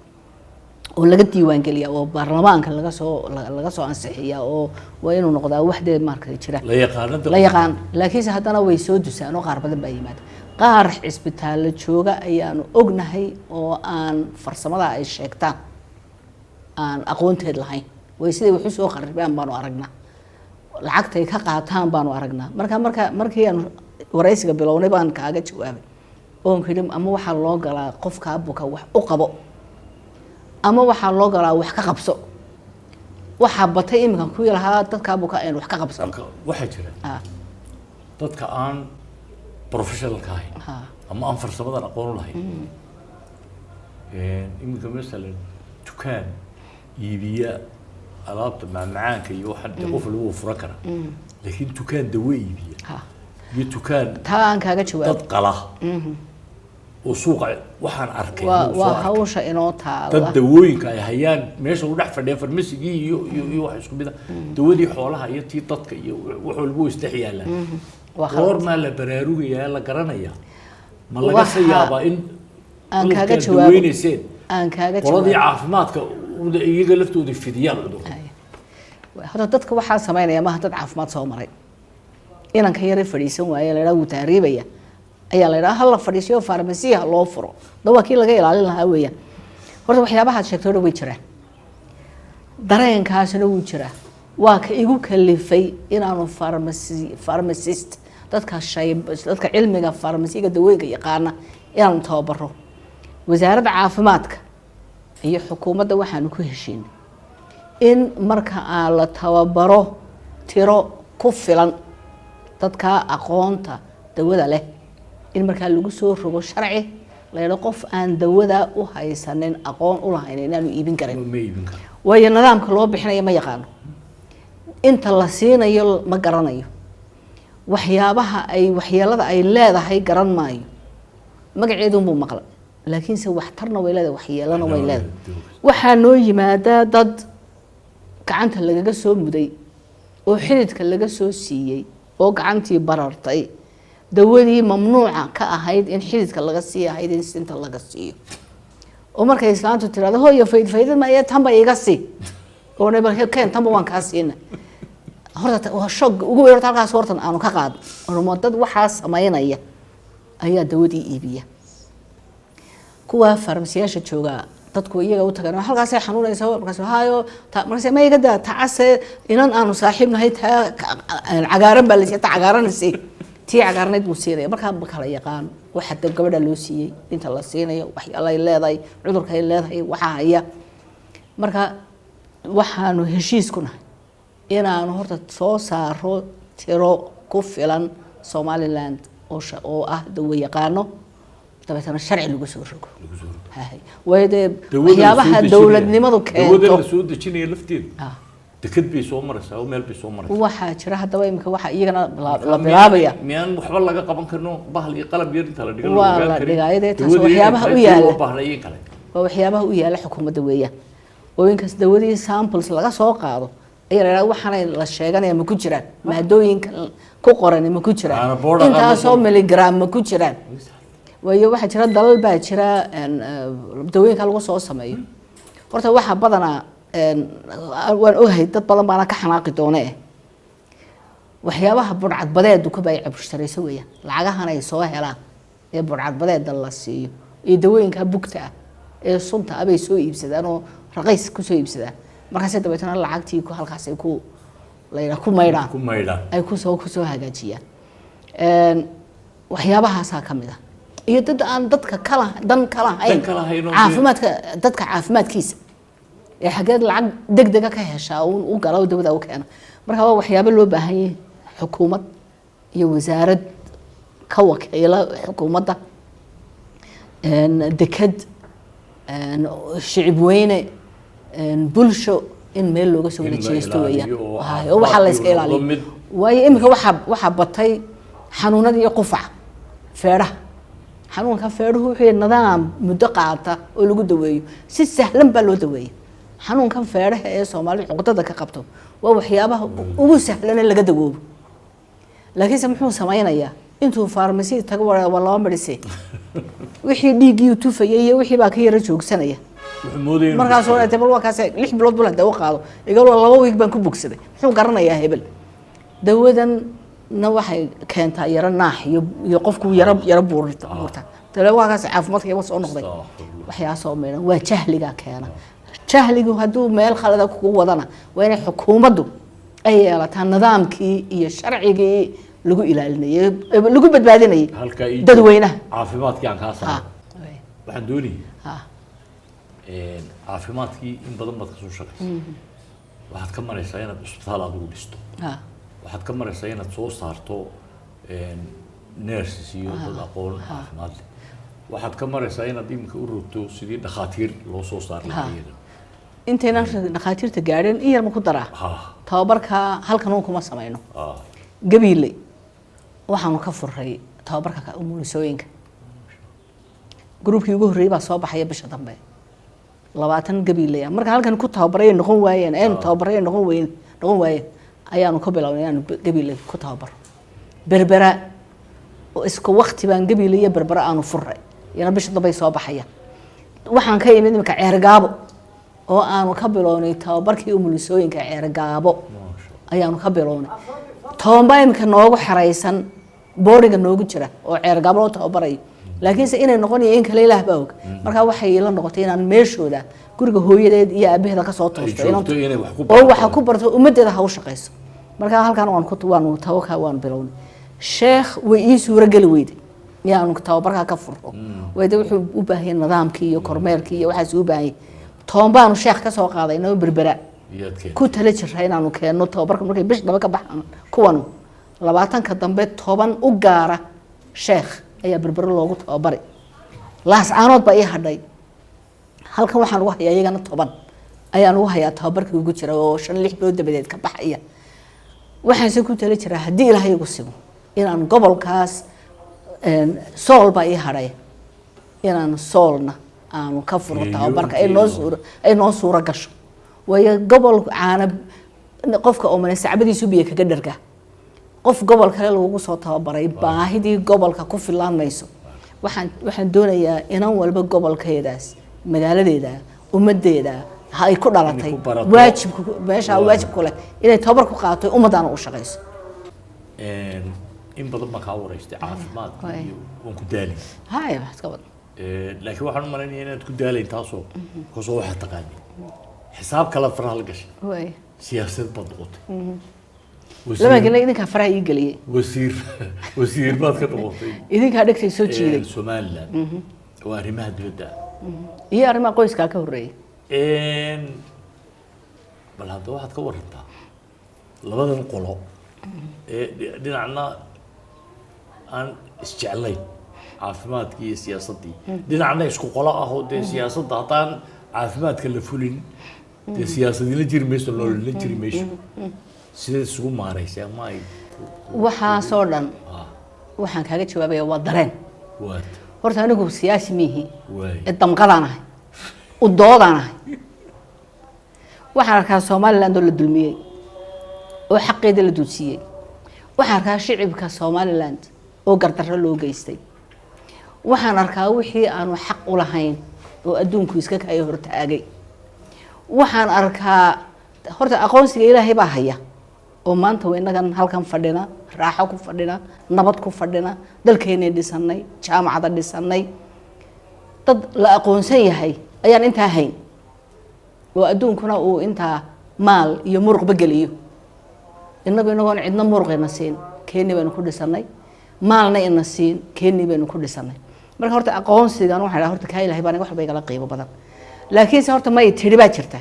oo laga diiwaan geliya oo baarlamaanka laga soo ansixiyaa oo waa inuu noqdaa waxdeed marka jira la yaqaan laakiin haddana way soo dusaan oo qaar badan baa yimaada qaar isbitaal jooga ayaanu ognahay oo aan farsamada ay sheegtaan aan aqoonteed lahayn way sidii wax soo qarribaan baanu aragnaa lacagtay ka qaataan baanu aragnaa markii aan waraysiga bilownay baan kaaga jawaabay oo kidin ama waxa loo galaa qofka buka wax u qabo ama waxa loo galaa wax ka qabso waxa batay imika ku ilaha dadka buka ay wax ka qabsan waxa jira dadka aan professional ka ahayn ama aan farsamada aqoon lahayn imika mesela dukaan iibiya alaabta macmacaanka iyo waxa qof lagu furan kara laakiin dukaan dawo iibiya iyo dukaan taan kaaga jawaab dad qala oo suuqa waxaan arkay waa hawsha inoo taala dad dawooyinka ay hayaan meesha u dhex fadhiya farmasigii iyo wax isku mid ah dawadii xoolaha iyo tii dadka iyo wax walba oo isdhexyaalaan goor ma la baraarugaya la garanaya ma laga sayaaba in aan kaaga jawaabay aan kaaga jawaabay qoladii caafimaadka iyaga laftooda fidiyaan cudurka hada dadka waxa sameynaya ma dad caafimaad soo maray inanka yar fadhiisan waayay la yiraahdo taariibaya ayaa la yiraahdaa la fadhiisiyo farmasiya loo furo dawakii laga ilaalin lahaa weeyaan horta waxyaabaha aad sheegtay way jiraan dareenkaasna wuu jiraa waa ka igu kalifay inaanu pharmacist dadka cilmiga farmasiga dawooyinka yaqaana inaan tababaro wasaaradda caafimaadka iyo xukuumadda waxaanu ku heshiinay in marka aan la tababaro tiro ku filan dadka aqoonta dawada leh in marka lagu soo rogo sharci la yiraahdo qof aan dawada u haysanin aqoon u lahayn inaanu iibin karin waayo nidaamka loo bixinayo ma yaqaano inta la siinayo ma garanayo waxyeelada ay leedahay garan maayo magaceedu muu maqla laakiin se waxtarna way leedahay waxyeelana way leedahay waxaa noo yimaada dad gacanta lagaga soo muday oo xididka laga soo siiyey oo gacantii barartay dawadii mamnuuca ka ahayd in xididka laga siiyo ahayd in sinta laga siiyo oo markay islaantu tiraado hooyo faydad ma tanba iga sii oo nebel keen tanba waan kaa siina horta waa shoog ugu weyn halkaas hortan aanu ka qaad oo dad waxaa sameynaya ayaa dawadii iibiya kuwa farmasiyaasha jooga dadku iyaga u tagaan halkaas ay xanuunaysa markaas haayo markaas ma iga daa tacase inan aanu saaxiibnahay taa cagaaran baa la siiyay cagaaranaysi tii cagaarneed buu siinaya markaa ma kala yaqaan waxa gabadha loo siiyey inta la siinayo waxyaalo ay leedahay cudurka ay leedahay waxa haya marka waxaanu heshiis ku nahay inaanu horta soo saaro tiro ku filan Somaliland oo ah dawo yaqaano dabeetana sharci lagu soo rogo wayde waxyaabaha dawladnimadu keento dawladda soo dejinaya lafteeda dekad bay soo maraysaa oo meel bay soo maraysaa waxa jira hadaba imka waxa iyagana la bilaabaya miyaan waxba laga qaban karno bahal iyo qalab yar inta la dhigo waa dhigayade taas waxyaabaha u yaala waa waxyaabaha u yaala xukuumadda weeyaan oo inkaas dawadii samples laga soo qaado ayaa waxaanay la sheeganaya ma ku jiraan maadooyinka ku qoran ma ku jiraan intaasoo miligram ma ku jiraan waayo waxa jira dalal baa jira dawooyinka lagu soo sameeyo horta waxa badanaa waan ogahay dad badan baana ka xanaaqi doonee waxyaabaha burcadbadeedu ka baa cabshtarayso weeyaan lacagahan ay soo helaan ee burcadbadeeda la siiyo iyo dawooyinka bugta ah ee sunta abay soo iibsadaan oo raqiis ku soo iibsadaan markaas dabeetana lacagtii ku halkaas ay ku leeyahay ku maydhaan ay ku soo hagaajiyaan waxyaabahaas ka mid ah iyo dad aan dadka kala hayn caafimaadka dadka caafimaadkiisa ee xageed lacag degdeg ka heshaa uu galo dawada u keena marka waa waxyaabo loo baahan yahay xukuumad iyo wasaarad ka wakiila xukuumadda dekad shicib weyne bulsho in meel looga soo jeesto weeyaan oo waxa la iska ilaaliyo waayo imika waxa batay xanuunada iyo qufac feeraha xanuunka feeruhu wuxuu nidaam muddo qaata oo lagu daweeyo si sahlan baa loo daweeyaa xanuunkan feeraha ee Soomaaliya cuqdada ka qabto waa waxyaabaha ugu sahlan ee laga dawoobo laakiin muxuu samaynayaa intuu farmasi tago waa loo marisay wixii dhiigii uu tufayay iyo wixii baa ka yara joogsanaya markaas oo inta waa kaas 6 bilood buu dawo qaado igal 2 week baan ku bogsaday muxuu garanayaa hebel dawadan na waxay keentaa yara naax iyo qofku yara buurta tala waa kaas caafimaadka iyo soo noqday waxyaabo soo meelan waa jahliga keena jahligu haduu meel khalad ku wadana waa inay xukuumaddu ay yeelataan nidaamkii iyo sharcigii lagu ilaalinayay lagu badbaadinayay dadweynaha caafimaadkii aan ka saaray waxaan doonayaa caafimaadkii in badan baad ka soo shaqeysay waxaad ka maraysaa inaad isbitaal aad ugu dhisto waxaad ka maraysaa inaad soo saarto nurses iyo dad aqoon caafimaad leh waxaad ka maraysaa inaad imika u rogto sidii dhakhaatiir loo soo saar lahayd intayna dhakhaatiirta gaadheen in yar ma ku daraa tababarka halkan uu kuma sameeyno gabiilay waxaanu ka furray tababarka umulisooyinka groupkii ugu horeeyay baa soo baxay bisha dambe 20 gabiilay marka halkan ku tababaray noqon waayeen ayaanu ka bilownay inaan gabiilay ku tababaro berbera oo isku waqti baan gabiilay iyo berbera aanu furray yana bisha dambe soo baxaya waxaan ka yimid imika Ceergaabo oo aanu ka bilownay tababarkii umulisooyinka Ceergaabo ayaanu ka bilownay tababarka noogu xareysan booriga noogu jira oo Ceergaabo loo tababaray laakiin se inay noqonayeen kale ilaah baa og marka waxay la noqotay inaan meeshooda guriga hooyadeed iyo aabaheeda ka soo toosto oo waxa ku barto ummadeeda ha u shaqeyso marka halkan waanu bilownay sheekh way ii suura gali weyday yaanu tababarka ka furo wayda wuxuu u baahan nidaamkii iyo kormeerkii iyo waxa uu baahan toonbaanu sheekh ka soo qaaday inuu berbera ku tala jiray inaanu keeno tababarka markay bish daba ka baxaan kuwan 20 ka dambe 10 u gaara sheekh ayaa berbera loogu tababaray laas aanood baa ii hadhay halkan waxaan ugu hayaa iyagana 10 ayaan ugu hayaa tababarkii ugu jira oo 5-6 bilood dabadeed ka baxaya waxaan se ku tala jiraa haddii ilaahay igu simo inaan gobolkaas sool baa ii hadhay inaan soolna aanu ka furo tababarka ay noo suura gasho way gobol caana qofka oo manay sacbadiisu biyo kaga dharga qof gobol kale lagu soo tababaray baahidii gobolka ku filaanayso waxaan doonayaa inaan walba gobolkeedaas magaaladeeda ummadeeda ay ku dhalatay waajib ku leh inay tababar ku qaato ummadana u shaqeyso in badan ma ka wareystay caafimaad iyo ku daalin wax ka badan laakiin waxaan u maleynayaa inaad ku daalayn taasoo ku soo waxa taqaani xisaab kala faraha la gashay siyaasad bad noqotay lama galay idinka faraha ii galiyay wasiir baad ka noqotay idinka dhagtay soo jiiday Soomaaliland waa arrimaha dibadda iyo arrimaha qoyska ka horeeyay bal hadda waxaad ka warantaa labadan qolo dhinacna aan isjeclayn caafimaadkii iyo siyaasadii dhinacna isku qolo ah oo dee siyaasadda haddaan caafimaadka la fulin dee siyaasadii la jiri mayso la jiri mayso sidee isugu maaraysaa ama ay waxaa soo dhan waxaan kaaga jawaabaya waa dareen horta anigu siyaasi mihi damqadanahay u doodanahay waxaan arkaa Soomaaliland oo la dulmiyay oo xaqeeda la duudsiyay waxaan arkaa shicibka Soomaaliland oo gardarro loo geystay waxaan arkaa wixii aanu xaq u lahayn oo adduunku iska kay hortaagay waxaan arkaa horta aqoonsiga ilaahay baa haya oo maanta waynagan halkan fadhina raaxo ku fadhina nabad ku fadhina dalkeenay dhisanay jaamacada dhisanay dad la aqoonsan yahay ayaan intaa hayn oo adduunkuna uu intaa maal iyo muruqba geliyo inagoon cidna muruqayna siin keeni baynu ku dhisanay maalna ina siin keeni baynu ku dhisanay marka horta aqoonsigan waxaan dhahaa horta ka ilaahay baan wax walba igala qiimo badan laakiin se horta ma ay tiri baa jirta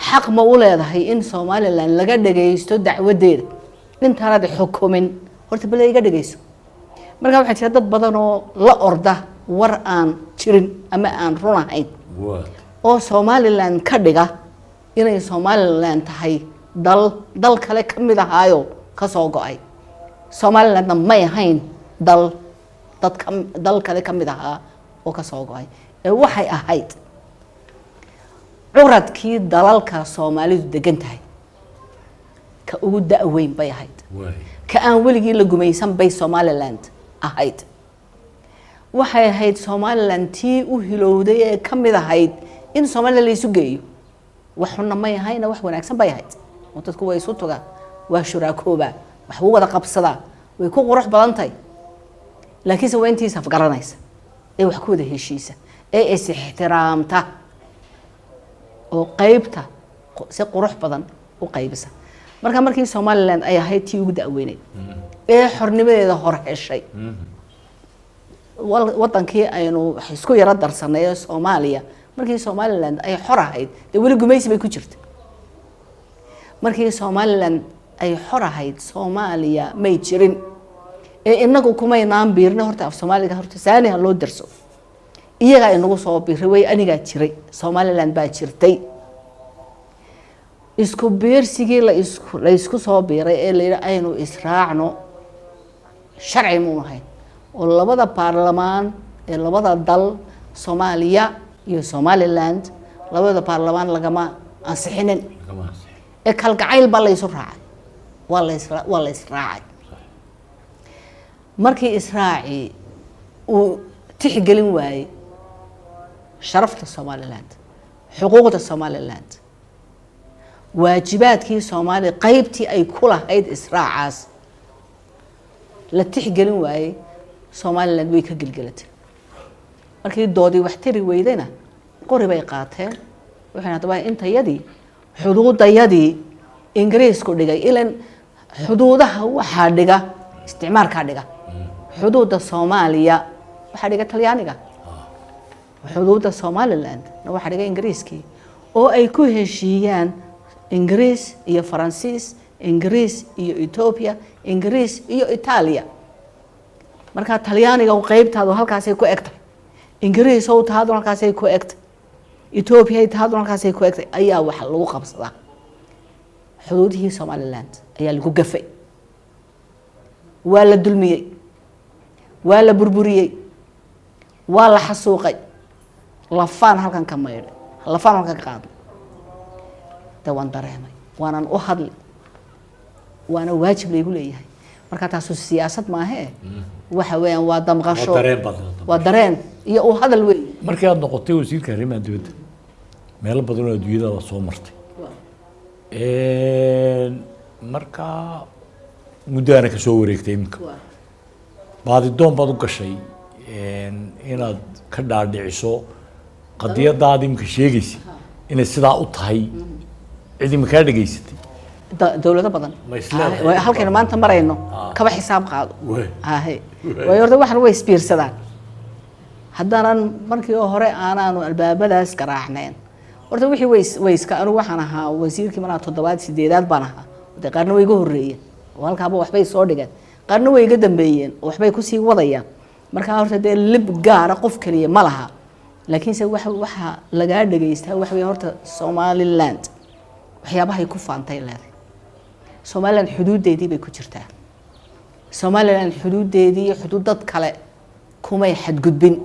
xaq ma u leedahay in Somaliland laga dhageysto dacwadeeda intaanad xukumin horta bal iga dhageyso marka waxa jira dad badan oo la orda war aan jirin ama aan run ahayn oo Somaliland ka dhiga inay Somaliland tahay dal kale kamid ahaayo ka soo go'ay Somaliland ma ahayn dal kale kamid ahaa oo ka soo go'ay waxay ahayd curadkii dalalka Soomaalidu degan tahay ka ugu da'weyn bay ahayd ka aan weligii la gumaysan bay Somaliland ahayd waxay ahayd Somaliland tii u hilowday ee kamid ahayd in Soomaaliland la isu geeyo waxuna ma ahayn wax wanaagsan bay ahayd oo dadku way isu togaa waa shuraakooba wax wada qabsada way ku qurux badan tahay laakiin se weyntiisa afgaranaysa ee wax ku wada heshiisa ee is ixtiraamta oo qaybta si qurux badan u qaybisa markii Somaliland ay ahayd tii ugu da'weynay ee xornimadeeda hor heshay wadankii aynu isku yara darsanay Soomaaliya markii Somaliland ay xor ahayd wali gumaysi bay ku jirtay markii Somaliland ay xor ahayd Soomaaliya may jirin ee inagu kumaynaan biirna horta af Soomaaliga horta saaniha loo darso iyaga inagu soo biiray way aniga jiray Somaliland baa jirtay isku biirsigii la isku soo biiray ee la yiraahdo aynu israacno sharci mu ahayn oo labada baarlamaan ee labada dal Soomaaliya iyo Somaliland labada baarlamaan lagama ansixinin ee kalgacayl baa la isu raacay waa la israacay markii israaci uu tixgelin waayay sharafta Somaliland xuquuqda Somaliland waajibaadkii Soomaaliya qaybtii ay ku lahayd israacaas la tixgelin waayay Somaliland way ka gilgalatay markii doodii wax tiri weydayna qori bay qaateen waxaan hadaba intayadii xuduudayadii Ingiriisku dhigay ilan xuduudaha waxa dhiga isticmaalka dhiga xuduuda Soomaaliya waxa dhiga Talyaaniga xuduuda Somaliland waxa dhiga Ingiriiskii oo ay ku heshiiyaan Ingiriis iyo Faransiis Ingiriis iyo Ethiopia Ingiriis iyo Italia marka Talyaaniga oo qaybtaadu halkaas ay ku egtay Ingiriis oo taado halkaas ay ku egtay Ethiopia ay taado halkaas ay ku egtay ayaa wax lagu qabsadaa xuduudihii Somaliland ayaa lagu gafay waa la dulmiyay waa la burburiyay waa la xasuuqay lafaan halkan ka meeray lafaan halkan ka qaaday dawaan dareemay waanan u hadli waana waajib leeyahay leeyahay marka taasoo siyaasad ma aha waxa weeyaan waa damqasho waa dareen iyo u hadal weey markii aad noqotay wasiirka arrimaha dibadda meel badan oo adduunyada soo martay marka muddaana ka soo wareegtay imka baadidoon baad u gashay inaad ka dhaadhiciso qadiyadaada imka sheegaysa inay sidaa u tahay cid imka ka dhageysatay dawlado badan halkayna maanta marayno kaba xisaab qaado way horta waxan way isbiirsadaan haddaanan markii hore aanaanu albaabadaas garaacnayn horta wixii way iska anu waxaan ahaa wasiirkii markaa 7 8 baan ahaa qaarna way iga horeeyeen oo halkaaba waxbay soo dhigeen qaarna way iga dambeeyeen oo waxbay ku sii wadayaan marka horta dee lib gaara qof kaliya ma laha laakiin se waxa laga dhageystaa wax weey horta Somaliland waxyaabaha ku faantay leedahay Somaliland xuduudeedii bay ku jirtaa Somaliland xuduudeedii xuduud dad kale kumay xadgudbin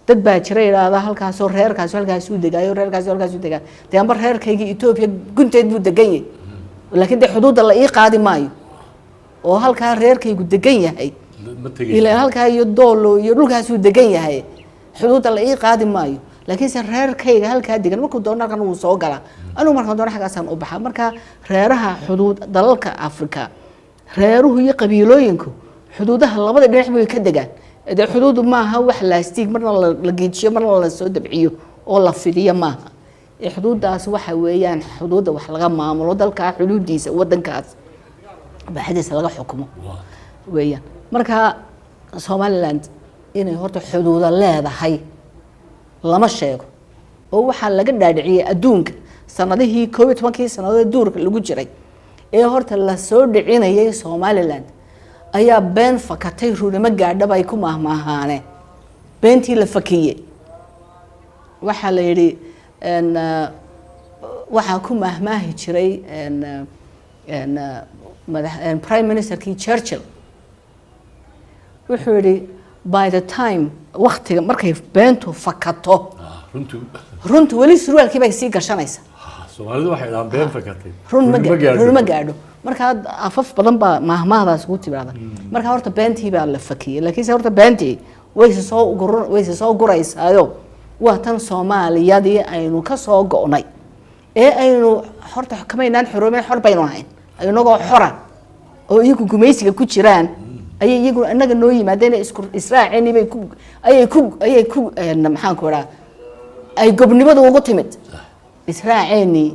dad baa jiray ilaada halkaas oo reerkaas halkaas u degayo reerkaas halkaas u degaa deembar reerkayga Ethiopia gunteed buu degan yahay laakiin de xuduudda la ii qaadi maayo oo halka reerkaygu degan yahay ilaa halka iyo doolo iyo dhulkaas uu degan yahay xuduudda la ii qaadi maayo laakiinse reerkayga halkaa degan markuu doono halkan wuu soo galaa anigu markaan doono xaggaasaan u baxaa marka reeraha xuduud dalalka Afrika reeruhu iyo qabiilooyinku xuduudaha labada dhinac bay ka degaan dee xuduudu maaha wax laastig marna la geejiyo marna la soo dabciyo oo la fidiyo maaha xuduudaas waxa weeyaan xuduuda wax laga maamulo dalka xuduudiisa wadankaas baxdiisa laga xukumo weeyaan marka Somaliland inay horta xuduuda leedahay lama sheego oo waxa laga dhaadhiciyay adduunka sanadihii 12 sanadood duurka lagu jiray ee horta la soo dhicinayay Somaliland ayaa been fakatay runimo gaadhaba ay ku mahmaahaane beentii la fakiyay waxa la yiri waxa ku mahmaahi jiray prime minister Churchill wuxuu yiri by the time waqtiga markay beentu fakato runtu wali surwaalkii bay sii gashanaysa Soomaalidu waxay dhahaan been fakatay run ma gaadho marka afaf badan baa mahmaahdaas ugu timaada marka horta beentii baa la fakiyay laakiin horta beentii way soo guraysaayo waa tan Soomaaliyadii aynu ka soo go'nay ee aynu horta kamaynaan xoroomin xor baynu ahayn ayagoo xora oo iyagu gumaysiga ku jiraan ayay iyagu anaga noo yimaadeen isku israaceen bay ku maxaan ku raaa ay gobnimadu ugu timid israaceeni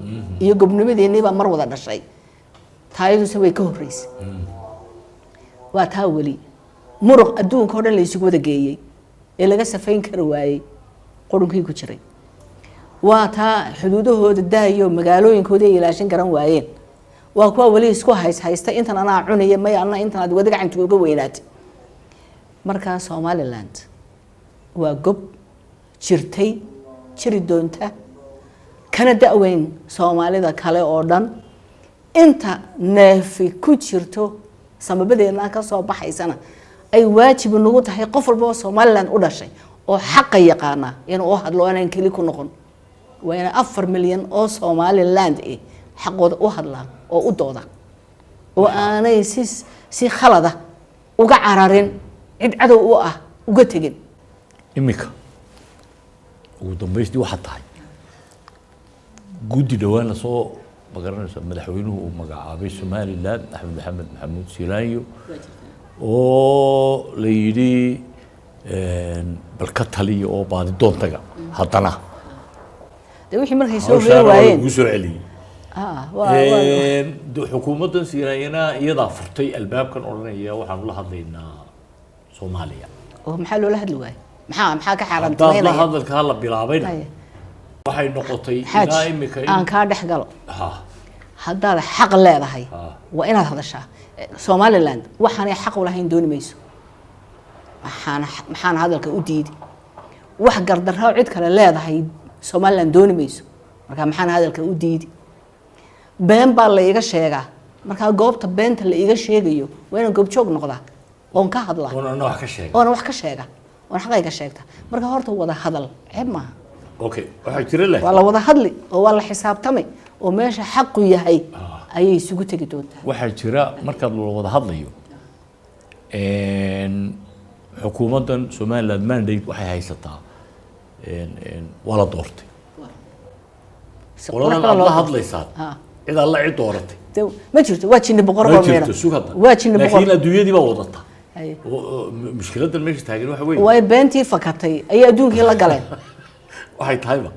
iyo gobnimadeeni baa mar wada dhashay taayadu way ka horeysay waa taa wali muruq adduunka oo dhan la isugu wada geeyay ee laga safayn kar waayay qorunkii ku jiray waa taa xuduudahooda daayo magaalooyinkooda ay ilaashan garan waayeen waa kuwa wali isku haysta intan ana cunaya may ana intan aad wada gacanta uga weynaatay marka Somaliland waa gob jirtay jiri doonta kana da'weyn Soomaalida kale oo dhan inta neefi ku jirto samabadeena ka soo baxaysana ay waajib nagu tahay qof walba oo Somaliland u dhashay oo xaq yaqaana inuu hadlo aan kali ku noqon wayna 4 milyan oo Somaliland xaqooda u hadlaan oo u dooda oo aanay si khalada uga cararin cid cadow u ah uga tagin imika ugu dambeystii waxa tahay guddi dhawaan la soo magaranaysa madaxweynuhu uu magacaabay Somaliland Axmed Maxamed Maxamuud Silaanyo oo la yiri balka taliyo oo baadi doontaga haddana wixii markay soo weeyeen ugu soo celiyay xukuumaddan Silaanyana iyadaa furtay albaabkan oranaya waxaan la hadlaynaa Soomaaliya oo maxaa loo la hadli waayay maxaa ka xarantaynaya hadalka la bilaabayna waxay noqotay ilaa imika aan ka dhaxgalo haddaad xaq leedahay waa inaad hadashaa Somaliland waxaan xaq u lahayn dooni mayso maxaan hadalka u diiday wax gardarro cid kale leedahay Somaliland dooni mayso marka maxaan hadalka u diiday been baa la iga sheegaa marka goobta beenta la iga sheegayo waa inaan goob joog noqdaa oon ka hadlaa oon wax ka sheega oon xaqayga sheegta marka horta wada hadal ceeb maaha okay waxa jira leh wala wada hadli oo wala xisaabtamay oo meesha xaqu yahay ayay isugu tagi doontaa waxa jira marka la wada hadlayo xukuumaddan Somaliland mandate waxay haysataa wala doortay wala la hadlaysaa cid alla cid dooratay ma jirto waa jinni boqor oo meera waa jinni boqor laakiin adduunyadii baa wadata mushkiladda meesha taagan waxa weeye way beentii fakatay ay adduunkii la galeen waxay tahayba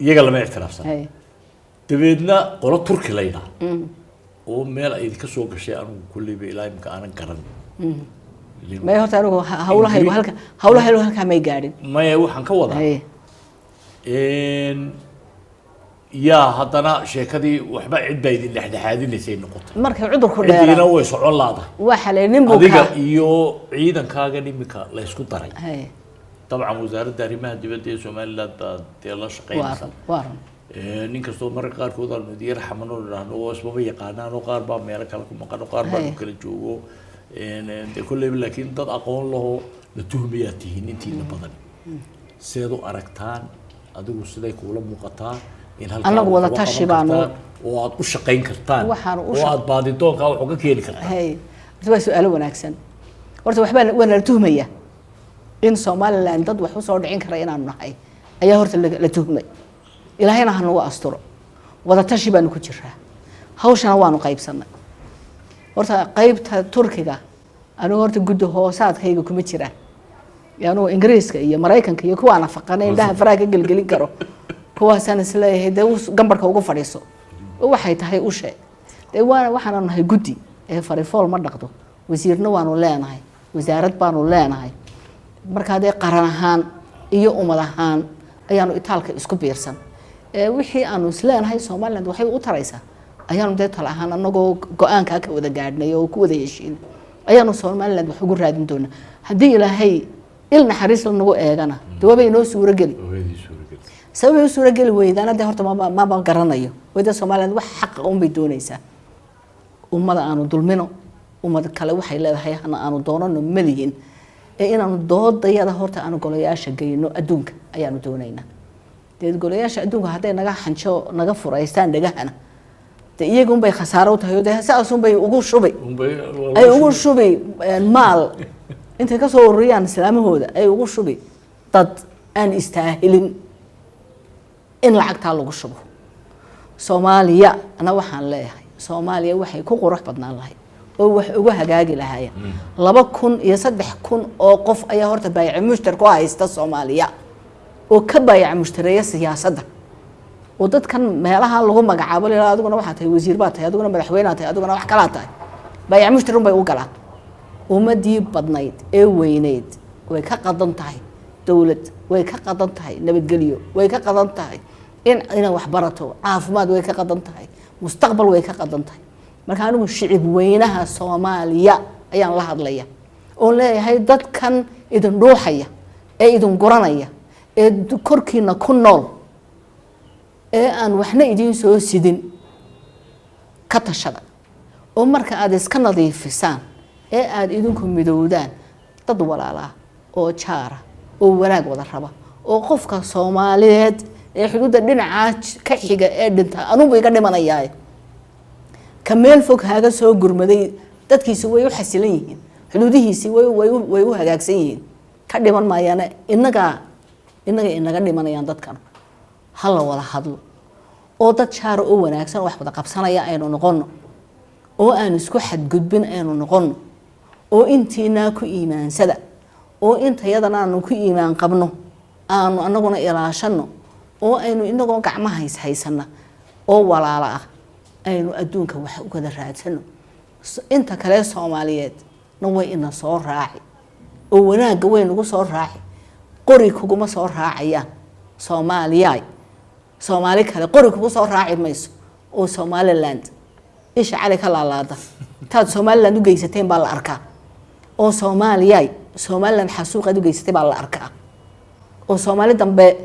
iyaga lama ictiraafsan dabeedna qolo Turki la yiraahdo oo meel ay ka soo gashay anigu kulliba ilaa imka aanan garan ma horta anigu hawlaha halka may gaadhin maya waxaan ka wadaa yaa haddana sheekadii waxba cid bay idin dhexdhexaadinaysay noqotay markay cudurku dheeraa cidina way socon laadahay waxa la nin buka adiga iyo ciidankaaga imika la isku daray طبعا wasaaradda arrimaha dibadda ee Somaliland baa la shaqeynaysa nin kastoo marka qaar kood aan madiir xamano raano oo isbaba yaqaanaan oo qaar baa meel kale ku maqan oo qaar baa kala joogo de kullee laakiin dad aqoon laho la tuhmiyaatihiin intiina badan seedo aragtaan adigu siday kula muuqataa in halka anagu wada tashi baanu oo aad u shaqeyn kartaan oo aad baadi doonka wax uga keeni kartaan waa su'aalo wanaagsan horta waxba wana tuhmaya in Somaliland dad wax u soo dhicin kara inaan nahay ayaa horta la tuhmay ilaahayna ha nagu asturo wada tashi baan ku jiraa hawshana waanu qaybsanay horta qaybta Turkiga anigu horta guddo hoosaadkayga kuma jiraan yaanu Ingiriiska iyo Mareykanka iyo kuwa aan faqanay indhaha faraha gelgelin karo kuwaasana isleeyahay gambarka ugu fadhiiso waxay tahay u sheeg waxaan nahay guddi ee farifool ma dhaqdo wasiirna waanu leenahay wasaarad baanu leenahay marka hadee qaran ahaan iyo ummad ahaan ayaanu itaalka isku biirsan wixii aanu isleenahay Somaliland waxay u taraysaa ayaanu deetal ahaan anagoo go'aanka ka wada gaadhnay oo ku wada heshiin ayaanu Somaliland wax ugu raadin doona hadii ilaahay ilna xariis nagu eegana dawaba inoo suura gali sababay suura gali weydana horta ma garanayo wada Somaliland wax xaq ah bay doonaysaa ummada aanu dulmino ummad kale waxay leedahay aanu doonano malihin inaanu doodayada horta aanu golayaasha geeyno adduunka ayaanu doonaynaa golayaasha adduunka haday naga xanjo naga furaystaan dhagahana iyagu bay khasaaro u tahay saas bay ugu shubay maal inta ka soo ururiyaan islaamahooda ay ugu shubay dad aan istaahilin in lacagta lagu shubo Soomaaliya ana waxaan leeyahay Soomaaliya waxay ku qurux badnaan lahayd oo wax ugu hagaagi lahaayeen 2000 iyo 3000 oo qof ayaa horta baayac mushtar ku haysta Soomaaliya oo ka baayac mushtareeya siyaasadda oo dadkan meelaha lagu magacaabo ilaa adiguna waxa tahay wasiir baa tahay adiguna madaxweyne tahay adiguna wax kala tahay baayac mushtar bay u galaan ummadii badnayd ee weyneed way ka qadan tahay dawlad way ka qadan tahay nabadgelyo way ka qadan tahay in wax barato caafimaad way ka qadan tahay mustaqbal way ka qadan tahay marka anigu shicib weynaha Soomaaliya ayaan la hadlaya oo leeyahay dadkan idin dhuuxaya ee idin guranaya ee korkiina ku nool ee aan waxna idin soo sidin ka tashada oo marka aad iska nadiifisaan ee aad idinku midowdaan dad walaala oo jaara oo wanaag wada raba oo qofka Soomaaliyeed ee xuduudda dhinaca ka xiga ee dhinta anugu iga dhimanayaa kameel fog haga soo gurmaday dadkiisu way u xasilan yihiin xuduudihiisi way u hagaagsan yihiin ka dhiman maayana inaga dhimanayaan dadkan hal wada hadlo oo dad jaara oo wanaagsan wax wada qabsanaya aynu noqono oo aan isku xadgudbin aynu noqono oo intiina ku iimaansada oo intayadana aanu ku iimaan qabno aanu anaguna ilaashano oo aynu inagoo gacmaha haysana oo walaala ah aynu adduunka wax uga raadsano inta kale Soomaaliyeed way ina soo raaci oo wanaaga way nagu soo raaci qori kuguma soo raacayaan Soomaali kale qori kugu soo raaci mayso oo Somaliland isha cali ka laalaada taad Somaliland u geysateen baa la arkaa oo Somaliland xasuuqad u geysatay baa la arkaa oo Soomaali dambe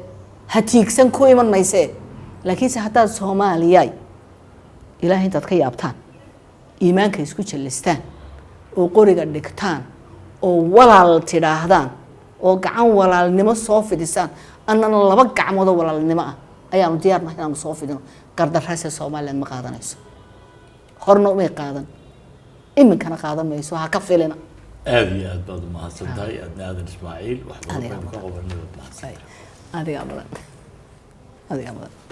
hatiigsan ku iman maysee laakiin se hadaa Soomaaliya ilaahay dad ka yaabtaan iimaanka isku jillistaan oo qoriga dhigtaan oo walaal tidhaahdaan oo gacan walaalnimo soo fidisaan annana laba gacmood oo walaalnimo ah ayaanu diyaarnahay inaanu soo fidino gardarraasa Somaliland ma qaadanayso horna uma qaadan iminkana qaadan mayso ha ka filina aad iyo aad baad u mahadsantahay Adnaan Ismaaciil wax badan ka qabanay adiga badan